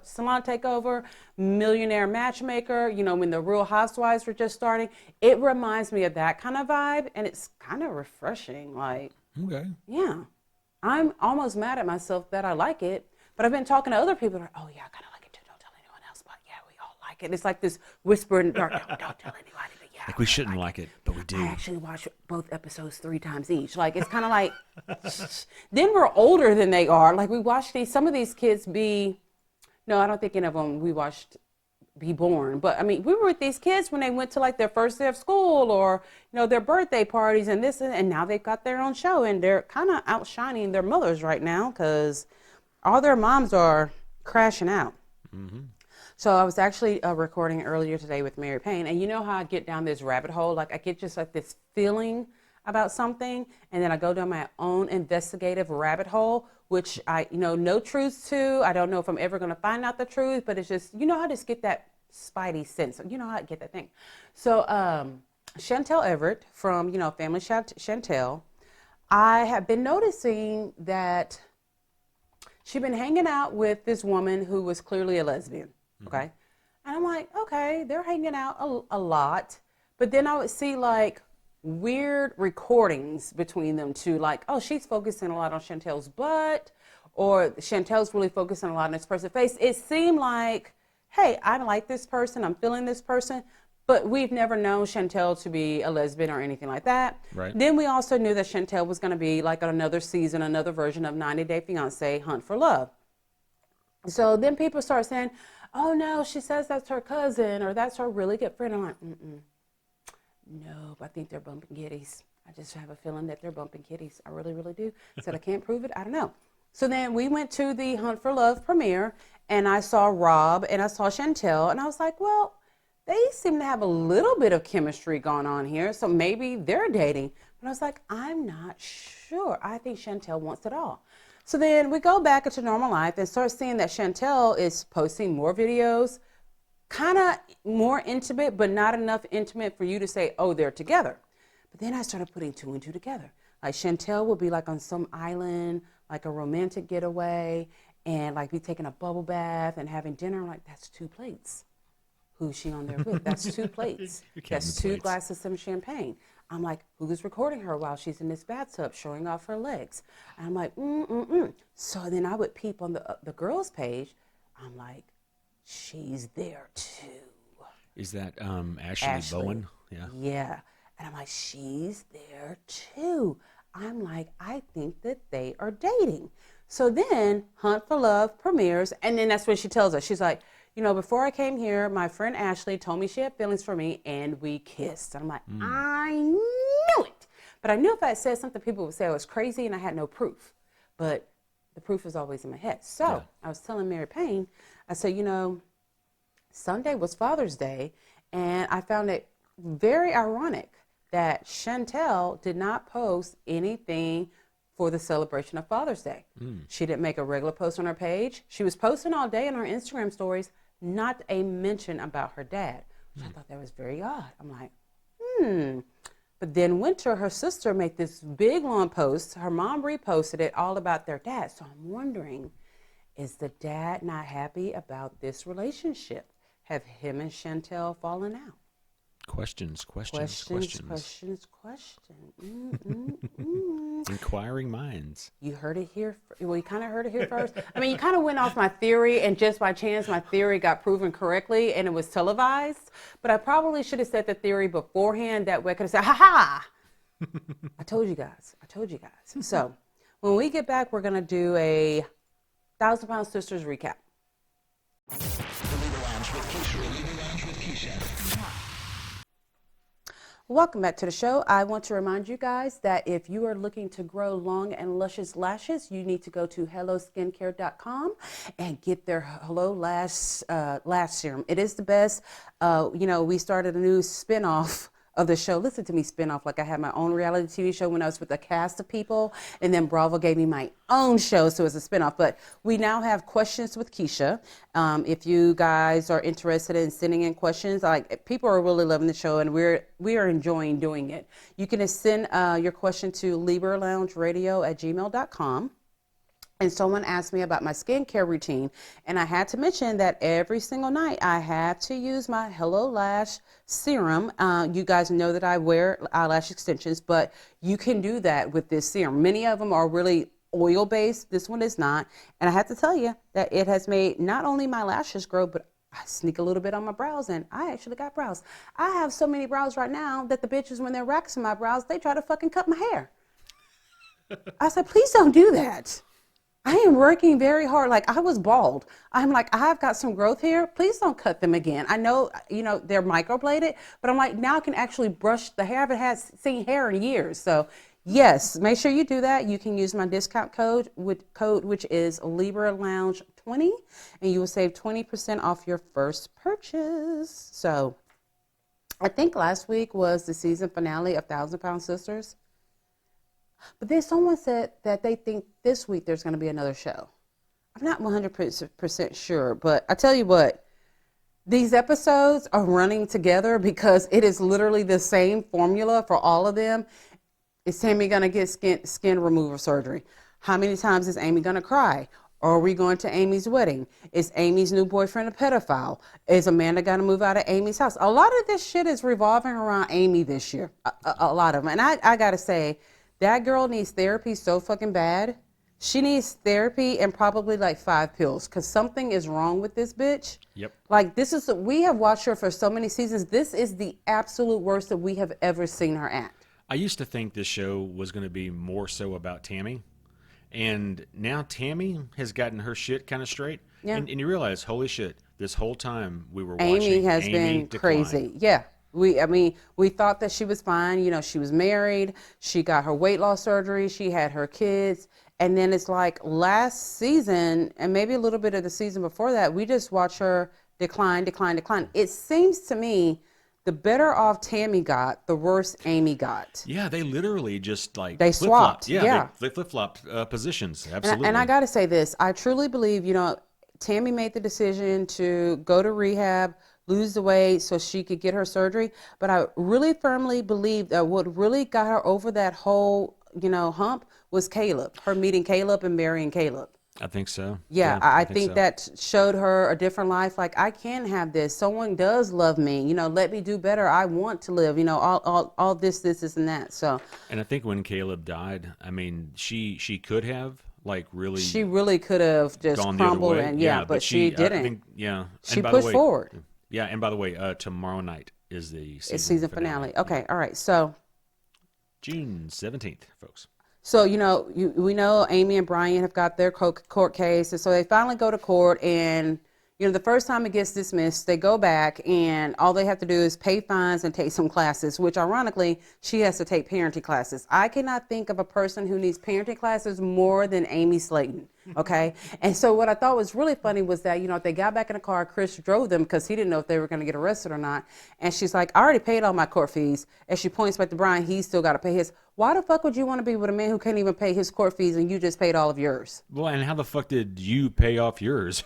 Salon Takeover, Millionaire Matchmaker, when the Real Housewives were just starting. It reminds me of that kind of vibe, and it's kind of refreshing. Like, okay. Yeah. I'm almost mad at myself that I like it, but I've been talking to other people like, oh yeah, I kind of like it too. Don't tell anyone else, but yeah, we all like it. It's like this whisper in the dark, don't tell anybody, but yeah. Like we shouldn't like it, but we do. I actually watch both episodes 3 times each. Like it's kind of like, then we're older than they are. Like we watched some of these kids I don't think any of them we watched be born. But I mean, we were with these kids when they went to like their first day of school or, their birthday parties and this, and now they've got their own show and they're kind of outshining their mothers right now because all their moms are crashing out. Mm-hmm. So I was actually recording earlier today with Mary Payne, and you know how I get down this rabbit hole? Like I get just like this feeling about something, and then I go down my own investigative rabbit hole, which I, no truths to. I don't know if I'm ever going to find out the truth, but it's just, I just get that spidey sense. How I get that thing. So Chantel Everett from, Family Chantel, I have been noticing that she'd been hanging out with this woman who was clearly a lesbian, okay? And I'm like, okay, they're hanging out a lot. But then I would see like weird recordings between them two, like, oh, she's focusing a lot on Chantel's butt, or Chantel's really focusing a lot on this person's face. It seemed like, hey, I like this person, I'm feeling this person, but we've never known Chantel to be a lesbian or anything like that. Right. Then we also knew that Chantel was going to be like on another season, another version of 90 Day Fiancé, Hunt for Love. So then people start saying, oh no, she says that's her cousin or that's her really good friend. I'm like, no, I think they're bumping kitties. I just have a feeling that they're bumping kitties. I really, really do. Said I can't prove it. I don't know. So then we went to the Hunt for Love premiere, and I saw Rob and I saw Chantel, and I was like, well, they seem to have a little bit of chemistry going on here, so maybe they're dating. But I was like, I'm not sure. I think Chantel wants it all. So then we go back into normal life and start seeing that Chantel is posting more videos, kind of more intimate, but not enough intimate for you to say, oh, they're together. But then I started putting two and two together. Like Chantel would be like on some island, like a romantic getaway, and like be taking a bubble bath and having dinner. I'm like, that's 2 plates. Who's she on there with? That's 2 plates. That's 2 glasses of champagne. I'm like, who's recording her while she's in this bathtub showing off her legs? And I'm like, So then I would peep on the girls' page. I'm like, she's there too. Is that Ashley Bowen? Yeah. Yeah. And I'm like, she's there too. I'm like, I think that they are dating. So then Hunt for Love premieres, and then that's when she tells us, she's like, before I came here, my friend Ashley told me she had feelings for me, and we kissed. And I'm like, I knew it. But I knew if I had said something, people would say I was crazy, and I had no proof. But the proof is always in my head. So I was telling Mary Payne, I said, Sunday was Father's Day, and I found it very ironic that Chantel did not post anything for the celebration of Father's Day. She didn't make a regular post on her page. She was posting all day on her Instagram stories, not a mention about her dad, which I thought that was very odd. I'm like, But then Winter, her sister, made this big long post. Her mom reposted it all about their dad. So I'm wondering, is the dad not happy about this relationship? Have him and Chantel fallen out? Questions. Inquiring minds. You heard it here. Well, you kind of heard it here first. I mean, you kind of went off my theory, and just by chance, my theory got proven correctly, and it was televised. But I probably should have said the theory beforehand. That way I could have said, ha ha! I told you guys. So when we get back, we're going to do a 1,000 Pound Sisters recap. The Libra Lounge with Keisha. The Libra Lounge with Keisha. Welcome back to the show. I want to remind you guys that if you are looking to grow long and luscious lashes, you need to go to helloskincare.com and get their Hello Lash Serum. It is the best. We started a new spinoff of the show. Listen to me spin off like I had my own reality TV show when I was with a cast of people, and then Bravo gave me my own show, so it's a spinoff. But we now have Questions with Keisha. If you guys are interested in sending in questions, like people are really loving the show, and we are enjoying doing it. You can send your question to libraloungeradio@gmail.com. And someone asked me about my skincare routine, and I had to mention that every single night I have to use my Hello Lash serum. You guys know that I wear eyelash extensions, but you can do that with this serum. Many of them are really oil-based. This one is not. And I have to tell you that it has made not only my lashes grow, but I sneak a little bit on my brows, and I actually got brows. I have so many brows right now that the bitches, when they're waxing my brows, they try to fucking cut my hair. I said, please don't do that. I am working very hard. Like, I was bald. I'm like, I've got some growth here. Please don't cut them again. I know, they're microbladed, but I'm like, now I can actually brush the hair. I haven't seen hair in years. So yes, make sure you do that. You can use my discount code, which is LibraLounge20, and you will save 20% off your first purchase. So I think last week was the season finale of 1,000 Pound Sisters. But then someone said that they think this week there's going to be another show. I'm not 100% sure, but I tell you what, These episodes are running together because it is literally the same formula for all of them. Is Tammy going to get skin removal surgery? How many times is Amy going to cry? Are we going to Amy's wedding? Is Amy's new boyfriend a pedophile? Is Amanda going to move out of Amy's house? A lot of this shit is revolving around Amy this year. A lot of them. And I got to say, that girl needs therapy so fucking bad. She needs therapy and probably like 5 pills because something is wrong with this bitch. Yep. Like we have watched her for so many seasons. This is the absolute worst that we have ever seen her act. I used to think this show was going to be more so about Tammy. And now Tammy has gotten her shit kind of straight. Yeah. And you realize, holy shit, this whole time we were Amy watching has Amy been decline. crazy. Yeah. We thought that she was fine. You know, she was married. She got her weight loss surgery. She had her kids. And then it's like last season, and maybe a little bit of the season before that, we just watched her decline. It seems to me the better off Tammy got, the worse Amy got. Yeah, they literally just like They flip-flopped. swapped, Yeah, yeah. they flip-flopped positions. Absolutely. And I got to say this. I truly believe, you know, Tammy made the decision to go to rehab, lose the weight so she could get her surgery. But I really firmly believe that what really got her over that whole, you know, hump was Caleb, her meeting Caleb and marrying Caleb. I think so. Yeah, I think so. that showed her a different life. Like, I can have this. Someone does love me. You know, let me do better. I want to live. You know, all this, and that. So. And I think when Caleb died, I mean, she could have like really. She really could have just gone the other crumbled way. and but she didn't. I think, yeah. She And by the pushed way, forward. Yeah, and by the way, tomorrow night is the It's season finale. Okay, all right. So. June 17th, folks. So, you know, we know Amy and Brian have got their court case. And so they finally go to court. And, you know, the first time it gets dismissed, they go back and all they have to do is pay fines and take some classes, which ironically, she has to take parenting classes. I cannot think of a person who needs parenting classes more than Amy Slayton. Okay. And so what I thought was really funny was that, you know, if they got back in the car, Chris drove them because he didn't know if they were going to get arrested or not. And she's like, I already paid all my court fees. And she points back to Brian, he's still got to pay his. Why the fuck would you want to be with a man who can't even pay his court fees and you just paid all of yours? Well, and how the fuck did you pay off yours?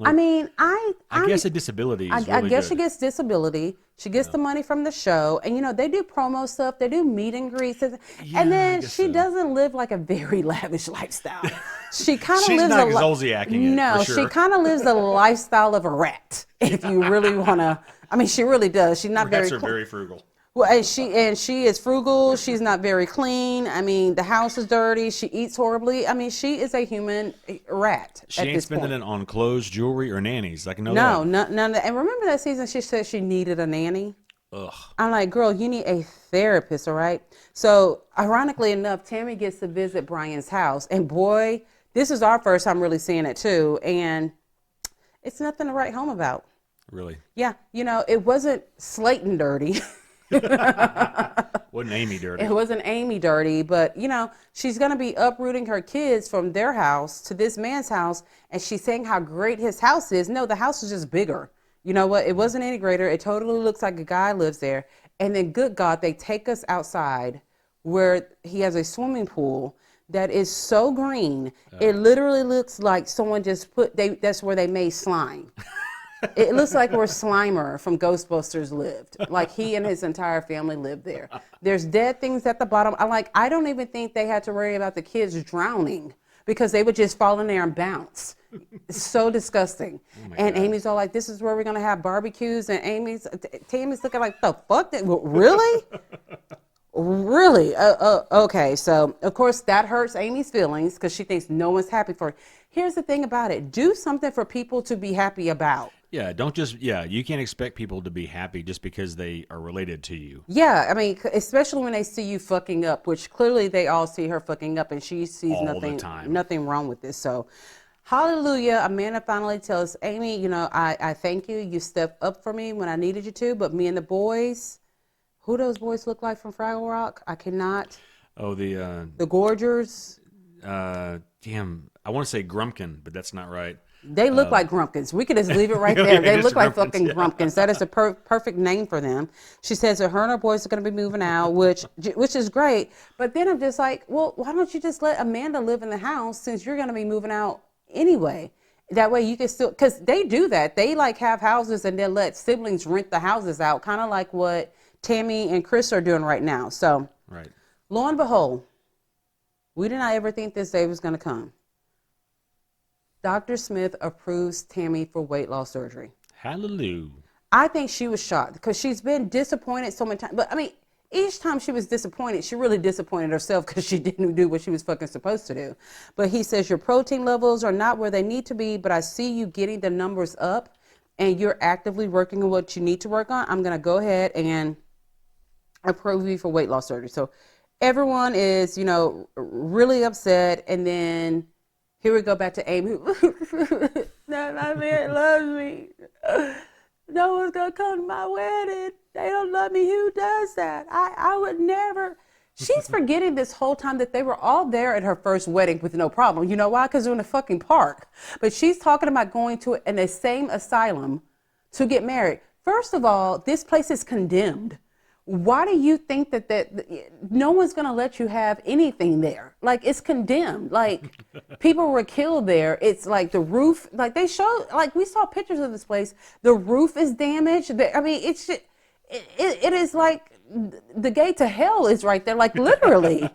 I mean, I guess a disability is I really guess good. she gets disability. She gets the money from the show. And, you know, they do promo stuff. They do meet and greets. And then she doesn't live like a very lavish lifestyle. She kind of She's lives not a Zolciaking it, No, for sure. she kind of lives the lifestyle of a rat, if you really want to. I mean, she really does. She's not Rats very are very frugal. Well, and she is frugal. She's not very clean. I mean, the house is dirty. She eats horribly. I mean, she is a human rat. She ain't spending it on clothes, jewelry, or nannies. I can know No, that. none of that. And remember that season she said she needed a nanny? Ugh. I'm like, girl, you need a therapist, all right? So, ironically enough, Tammy gets to visit Brian's house. And boy, this is our first time really seeing it too. And it's nothing to write home about. Really? Yeah, you know, it wasn't Slayton dirty. Wasn't Amy dirty? It wasn't Amy dirty, but you know, she's going to be uprooting her kids from their house to this man's house, and she's saying how great his house is. No, the house is just bigger. You know what? It wasn't any greater. It totally looks like a guy lives there. And then, good God, they take us outside where he has a swimming pool that is so green. It literally looks like someone just that's where they made slime. It looks like where Slimer from Ghostbusters lived. Like he and his entire family lived there. There's dead things at the bottom. I don't even think they had to worry about the kids drowning because they would just fall in there and bounce. It's so disgusting. And God. Amy's all like, this is where we're going to have barbecues. And Tammy's looking like, the fuck? Really? Really? Okay. So, of course, that hurts Amy's feelings because she thinks no one's happy for her. Here's the thing about it. Do something for people to be happy about. Yeah, you can't expect people to be happy just because they are related to you. Yeah, I mean, especially when they see you fucking up, which clearly they all see her fucking up and she sees nothing wrong with this. So, hallelujah, Amanda finally tells Amy, you know, I thank you. You stepped up for me when I needed you to, but me and the boys, who those boys look like from Fraggle Rock? I cannot. Oh, the Gorgers. Damn, I want to say Grumpkin, but that's not right. They look like Grumpkins. We could just leave it right there. They look like fucking yeah. Grumpkins. That is a perfect name for them. She says that her and her boys are going to be moving out, which is great. But then I'm just like, well, why don't you just let Amanda live in the house since you're going to be moving out anyway? That way you can still, because they do that. They like have houses and then let siblings rent the houses out, kind of like what Tammy and Chris are doing right now. So, Right. lo and behold, we did not ever think this day was going to come. Dr. Smith approves Tammy for weight loss surgery. Hallelujah. I think she was shocked because she's been disappointed so many times. But I mean, each time she was disappointed, she really disappointed herself because she didn't do what she was fucking supposed to do. But he says your protein levels are not where they need to be, but I see you getting the numbers up and you're actively working on what you need to work on. I'm going to go ahead and approve you for weight loss surgery. So everyone is, really upset. And then here we go back to Amy. No, my man loves me. No one's going to come to my wedding. They don't love me. Who does that? I would never. She's forgetting this whole time that they were all there at her first wedding with no problem. You know why? Because they're in a fucking park. But she's talking about going to an insane asylum to get married. First of all, this place is condemned. Why do you think that no one's going to let you have anything there? Like, it's condemned. Like, people were killed there. It's like the roof, like they showed, like we saw pictures of this place. The roof is damaged. I mean, it's just, it is like the gate to hell is right there, like literally,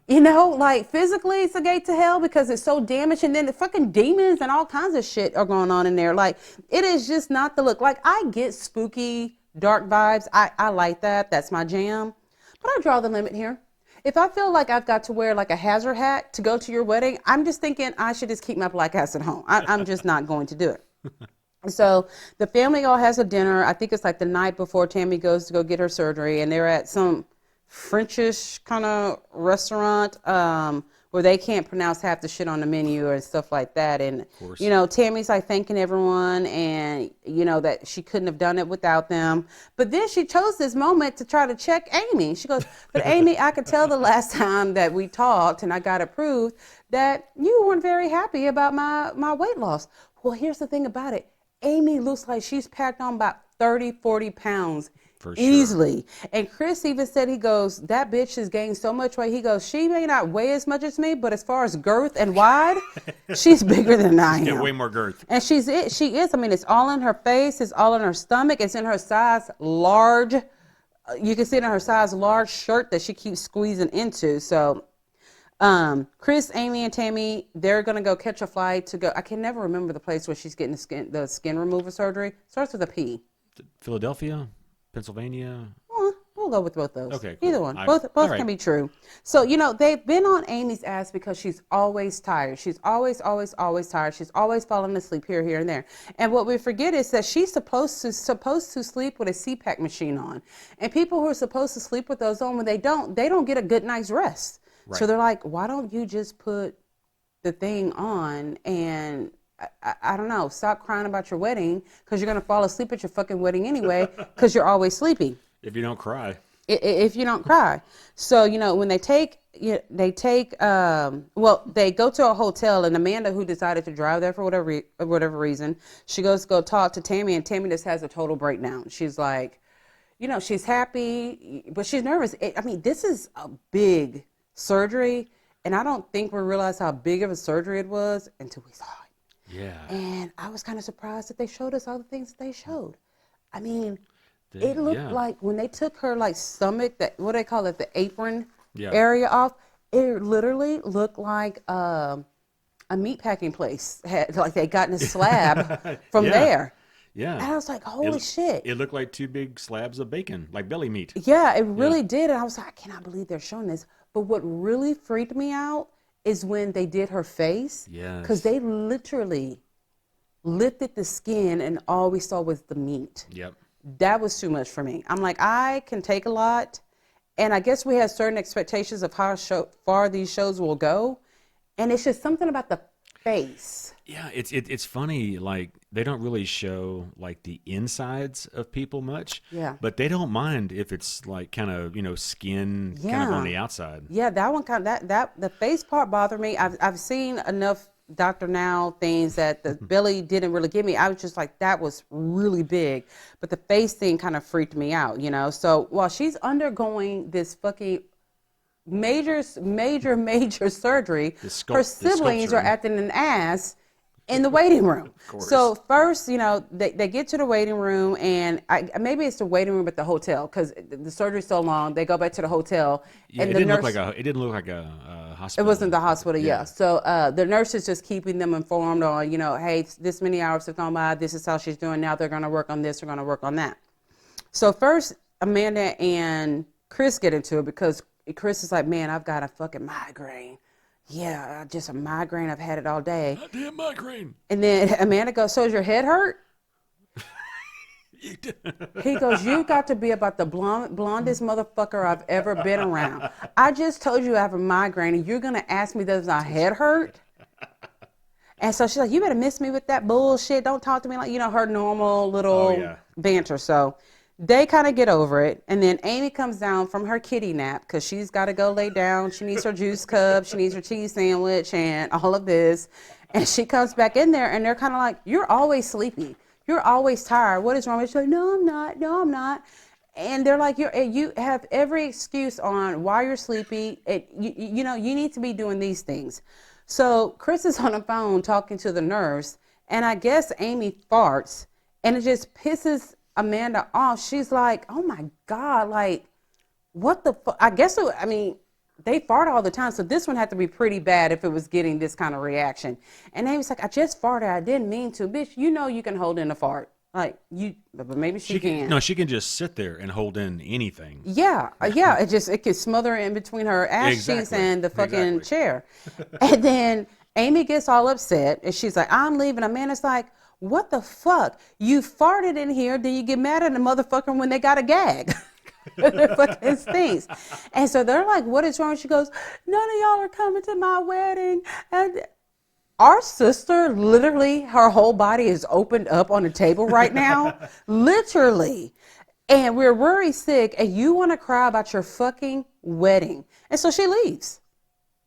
like physically it's a gate to hell because it's so damaged. And then the fucking demons and all kinds of shit are going on in there. Like, it is just not the look. Like, I get spooky, dark vibes. I like that. That's my jam. But I draw the limit here. If I feel like I've got to wear like a hazard hat to go to your wedding, I'm just thinking I should just keep my black ass at home. I'm just not going to do it. So the family all has a dinner. I think it's like the night before Tammy goes to go get her surgery. And they're at some Frenchish kind of restaurant where they can't pronounce half the shit on the menu and stuff like that. And, Tammy's like thanking everyone and, that she couldn't have done it without them. But then she chose this moment to try to check Amy. She goes, but Amy, I could tell the last time that we talked and I got approved that you weren't very happy about my weight loss. Well, here's the thing about it. Amy looks like she's packed on about 30, 40 pounds. For sure. Easily. And Chris even said, he goes, that bitch has gained so much weight. He goes, she may not weigh as much as me, but as far as girth and wide, she's bigger than I am. Yeah, way more girth. And she is. I mean, it's all in her face. It's all in her stomach. It's in her size large. You can see it in her size large shirt that she keeps squeezing into. So Chris, Amy, and Tammy, they're going to go catch a flight to go. I can never remember the place where she's getting the skin removal surgery. Starts with a P. Philadelphia? Pennsylvania? We'll go with both those. Okay, cool. Either one. Both right. Can be true. So, they've been on Amy's ass because she's always tired. She's always tired. She's always falling asleep here, and there. And what we forget is that she's supposed to sleep with a CPAP machine on. And people who are supposed to sleep with those on, when they don't get a good night's rest. Right. So they're like, why don't you just put the thing on and I don't know, stop crying about your wedding because you're going to fall asleep at your fucking wedding anyway because you're always sleepy. If you don't cry. If you don't cry. So, when they they go to a hotel and Amanda, who decided to drive there for whatever reason, she goes to go talk to Tammy and Tammy just has a total breakdown. She's like, she's happy, but she's nervous. I mean, this is a big surgery and I don't think we realized how big of a surgery it was until we saw it. Yeah. And I was kind of surprised that they showed us all the things that they showed. I mean, it looked like when they took her stomach, what do they call it, the apron area off, it literally looked like a meatpacking place. They'd gotten a slab from there. Yeah. And I was like, holy shit. It looked like two big slabs of bacon, like belly meat. Yeah, it really did. And I was like, I cannot believe they're showing this. But what really freaked me out is when they did her face. Yes. Because they literally lifted the skin and all we saw was the meat. Yep. That was too much for me. I'm like, I can take a lot. And I guess we had certain expectations of how far these shows will go. And it's just something about the face. Yeah, it's funny. Like, they don't really show the insides of people much. Yeah. But they don't mind if it's kind of skin kind of on the outside. Yeah, that one the face part bothered me. I've seen enough Dr. Now things that the belly didn't really give me. I was just like, that was really big. But the face thing kind of freaked me out, So while she's undergoing this fucking major surgery, her siblings are acting an ass in the waiting room. course. So first, you know, they get to the waiting room, and maybe it's the waiting room at the hotel because the surgery's so long. They go back to the hotel, Yeah, and it the didn't nurse. look like a It hospital. wasn't the hospital, yeah. So the nurse is just keeping them informed on, you know, hey, this many hours have gone by. This is how she's doing now. They're going to work on this. They're going to work on that. So first, Amanda and Chris get into it because Chris is like, man, I've got a fucking migraine. Yeah, just a migraine. I've had it all day. Goddamn migraine. And then Amanda goes, so is your head hurt? He goes, you got to be about the blondest motherfucker I've ever been around. I just told you I have a migraine, and you're going to ask me does my head hurt? And so she's like, you better miss me with that bullshit. Don't talk to me like, you know, her normal little banter. So they kind of get over it. And then Amy comes down from her kitty nap because she's got to go lay down. She needs her juice cup. She needs her cheese sandwich and all of this. And she comes back in there, and they're kind of like, you're always sleepy. You're always tired. What is wrong? She's like, no, I'm not. No, I'm not. And they're like, you have every excuse on why you're sleepy. You know, you need to be doing these things. So Chris is on the phone talking to the nurse, and I guess Amy farts, and it just pisses Amanda off. She's like, oh my God, like, what the fuck? I guess, I mean, they fart all the time, so this one had to be pretty bad if it was getting this kind of reaction. And Amy's like, I just farted. I didn't mean to. Bitch, you know you can hold in a fart. Like, but maybe she can't. No, she can just sit there and hold in anything. Yeah, it can smother in between her ass cheeks and the fucking chair. And then Amy gets all upset, and she's like, I'm leaving. Amanda's like, what the fuck? You farted in here, then you get mad at the motherfucker when they got a gag. It fucking stinks. And so they're like, what is wrong? She goes, none of y'all are coming to my wedding. And our sister, literally, her whole body is opened up on the table right now. Literally. And we're very sick, and you want to cry about your fucking wedding. And so she leaves.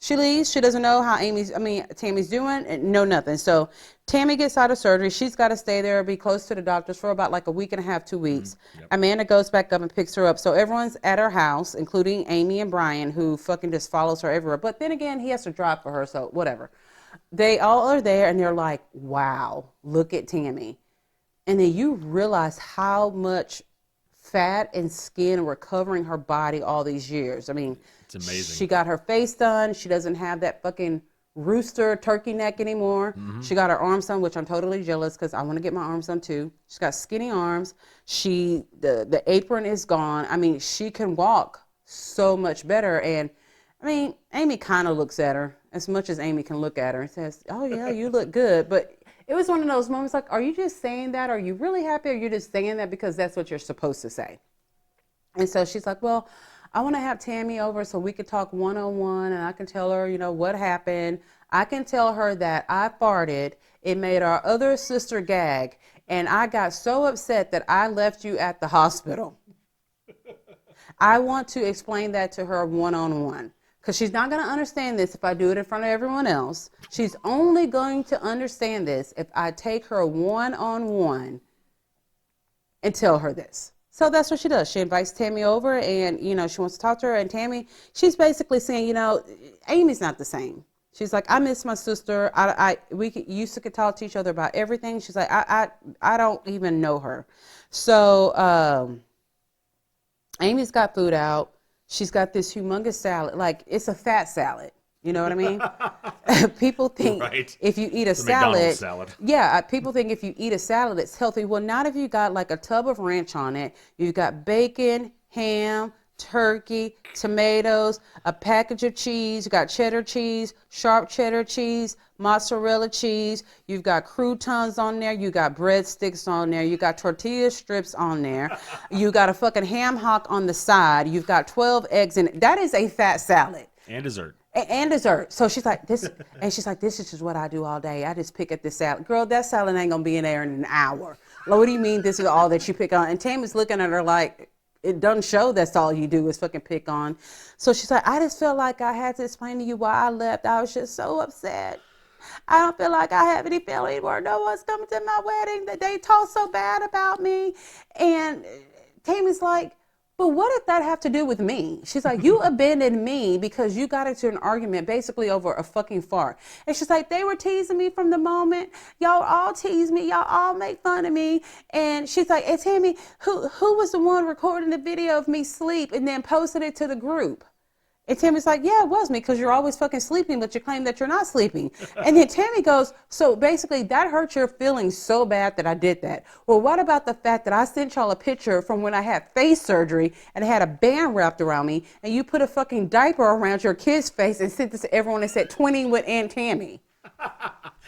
She leaves. She doesn't know how Tammy's doing, and no nothing. So Tammy gets out of surgery. She's got to stay there, be close to the doctors for about like a week and a half, 2 weeks. Yep. Amanda goes back up and picks her up. So everyone's at her house, including Amy and Brian, who fucking just follows her everywhere. But then again, he has to drive for her, so whatever. They all are there, and they're like, wow, look at Tammy. And then you realize how much fat and skin were covering her body all these years. I mean, it's amazing. She got her face done. She doesn't have that fucking rooster turkey neck anymore. Mm-hmm. She got her arms done, which I'm totally jealous because I want to get my arms done too. She's got skinny arms. The apron is gone. I mean, she can walk so much better. And I mean, Amy kind of looks at her as much as Amy can look at her and says, oh yeah, you look good. But it was one of those moments like, are you just saying that? Are you really happy? Or are you just saying that because that's what you're supposed to say? And so she's like, well, I want to have Tammy over so we could talk one-on-one, and I can tell her, you know, what happened. I can tell her that I farted. It made our other sister gag, and I got so upset that I left you at the hospital. I want to explain that to her one-on-one, because she's not going to understand this if I do it in front of everyone else. She's only going to understand this if I take her one-on-one and tell her this. So that's what she does. She invites Tammy over, and, you know, she wants to talk to her. And Tammy, she's basically saying, you know, Amy's not the same. She's like, I miss my sister. We used to talk to each other about everything. She's like, I don't even know her. So Amy's got food out. She's got this humongous salad. Like, it's a fat salad. You know what I mean? People think if you eat a salad, people think if you eat a salad, it's healthy. Well, not if you got like a tub of ranch on it. You've got bacon, ham, turkey, tomatoes, a package of cheese. You got cheddar cheese, sharp cheddar cheese, mozzarella cheese. You've got croutons on there. You got breadsticks on there. You got tortilla strips on there. You got a fucking ham hock on the side. You've got 12 eggs in it. That is a fat salad. And dessert. And dessert. So she's like, this is just what I do all day. I just pick at this salad. Girl, that salad ain't gonna be in there in an hour. Like, what do you mean this is all that you pick on? And Tammy's looking at her like, it doesn't show that's all you do is fucking pick on. So she's like, I just feel like I had to explain to you why I left. I was just so upset. I don't feel like I have any family anymore. No one's coming to my wedding. They talk so bad about me. And Tammy's like, but what did that have to do with me? She's like, you abandoned me because you got into an argument basically over a fucking fart. And she's like, they were teasing me from the moment. Y'all all tease me. Y'all all make fun of me. And she's like, hey, Tammy, who was the one recording the video of me sleep and then posted it to the group? And Tammy's like, yeah, it was me because you're always fucking sleeping, but you claim that you're not sleeping. And then Tammy goes, so basically that hurt your feelings so bad that I did that. Well, what about the fact that I sent y'all a picture from when I had face surgery and I had a band wrapped around me and you put a fucking diaper around your kid's face and sent this to everyone and said twinning with Aunt Tammy?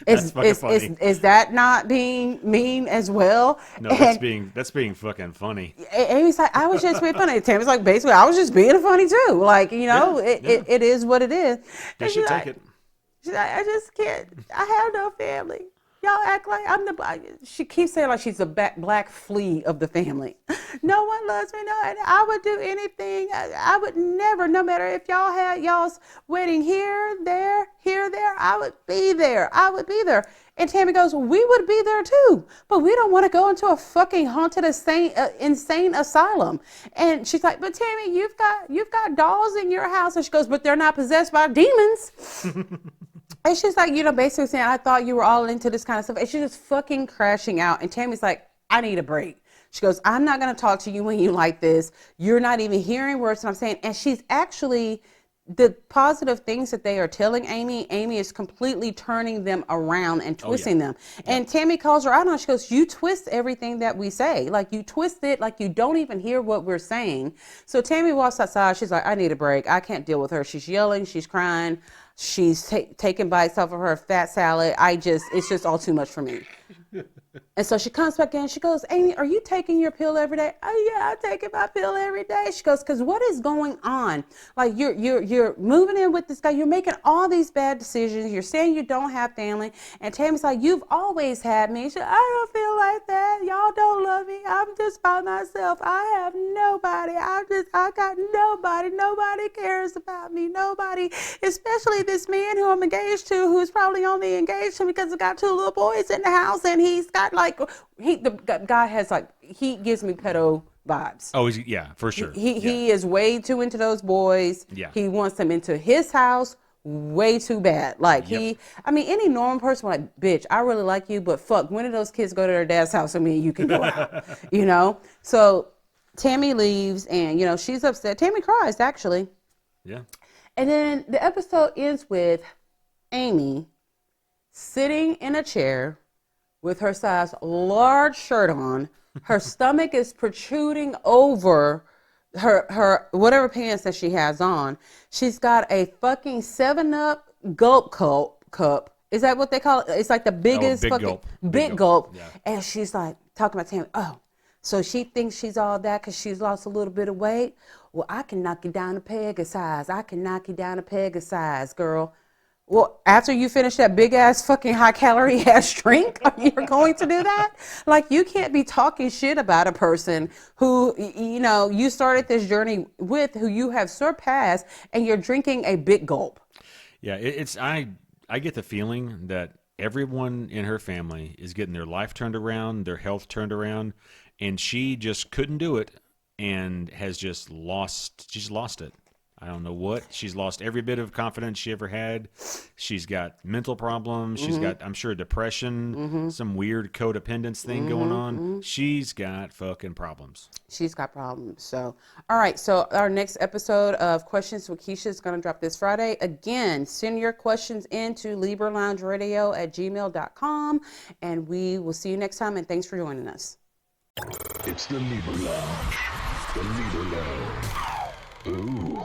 That's fucking funny. Is that not being mean as well? No, And that's being fucking funny. Amy's like, I was just being funny. Tammy's like, basically, I was just being funny too. Like, you know, it is what it is. You should take it. She's like, I just can't. I have no family. Y'all act like I'm the. She keeps saying like she's the black flea of the family. No one loves me. No, and I would do anything. I would never, no matter if y'all had y'all's wedding here, there, I would be there. I would be there. And Tammy goes, we would be there too, but we don't want to go into a fucking haunted insane asylum. And she's like, but Tammy, you've got dolls in your house. And she goes, but they're not possessed by demons. And she's like, you know, basically saying, I thought you were all into this kind of stuff. And she's just fucking crashing out. And Tammy's like, I need a break. She goes, I'm not going to talk to you when you like this. You're not even hearing words that I'm saying. And she's actually, the positive things that they are telling Amy is completely turning them around and twisting them. And Tammy calls her out on it. She goes, you twist everything that we say. Like you twist it like you don't even hear what we're saying. So Tammy walks outside. She's like, I need a break. I can't deal with her. She's yelling. She's crying. She's taking bites off of her fat salad. It's just all too much for me. And so she comes back in. She goes, Amy, are you taking your pill every day? Oh yeah, I'm taking my pill every day. She goes, because what is going on? Like you're moving in with this guy. You're making all these bad decisions. You're saying you don't have family. And Tammy's like, you've always had me. She goes, I don't feel like that. Y'all don't love me. I'm just by myself. I have nobody. I got nobody. Nobody cares about me. Nobody, especially this man who I'm engaged to, who's probably only engaged to me because I got 2 little boys in the house, and he's got like the guy has like, he gives me pedo vibes. Oh, yeah, for sure. He is way too into those boys. Yeah. He wants them into his house way too bad. Like I mean, any normal person like, bitch, I really like you, but fuck, when do those kids go to their dad's house? I mean, you can go out, you know? So Tammy leaves and, you know, she's upset. Tammy cries, actually. Yeah. And then the episode ends with Amy sitting in a chair with her size large shirt on. Her stomach is protruding over her whatever pants that she has on. She's got a fucking 7-Up gulp cup. Is that what they call it? It's like the biggest big gulp. Yeah. And she's like talking about Tammy. Oh, so she thinks she's all that because she's lost a little bit of weight. Well, I can knock you down a peg of size. I can knock you down a peg of size, girl. Well, after you finish that big ass fucking high calorie ass drink, you're going to do that? Like, you can't be talking shit about a person who, you know, you started this journey with, who you have surpassed, and you're drinking a big gulp. Yeah, I get the feeling that everyone in her family is getting their life turned around, their health turned around, and she just couldn't do it and has just she's lost it. I don't know what. She's lost every bit of confidence she ever had. She's got mental problems. She's got, I'm sure, depression, some weird codependence thing going on. She's got fucking problems. She's got problems. So, all right. So our next episode of Questions with Keisha is going to drop this Friday. Again, send your questions in to libraloungeradio@gmail.com. And we will see you next time. And thanks for joining us. It's the Libra Lounge. The Libra Lounge. Ooh.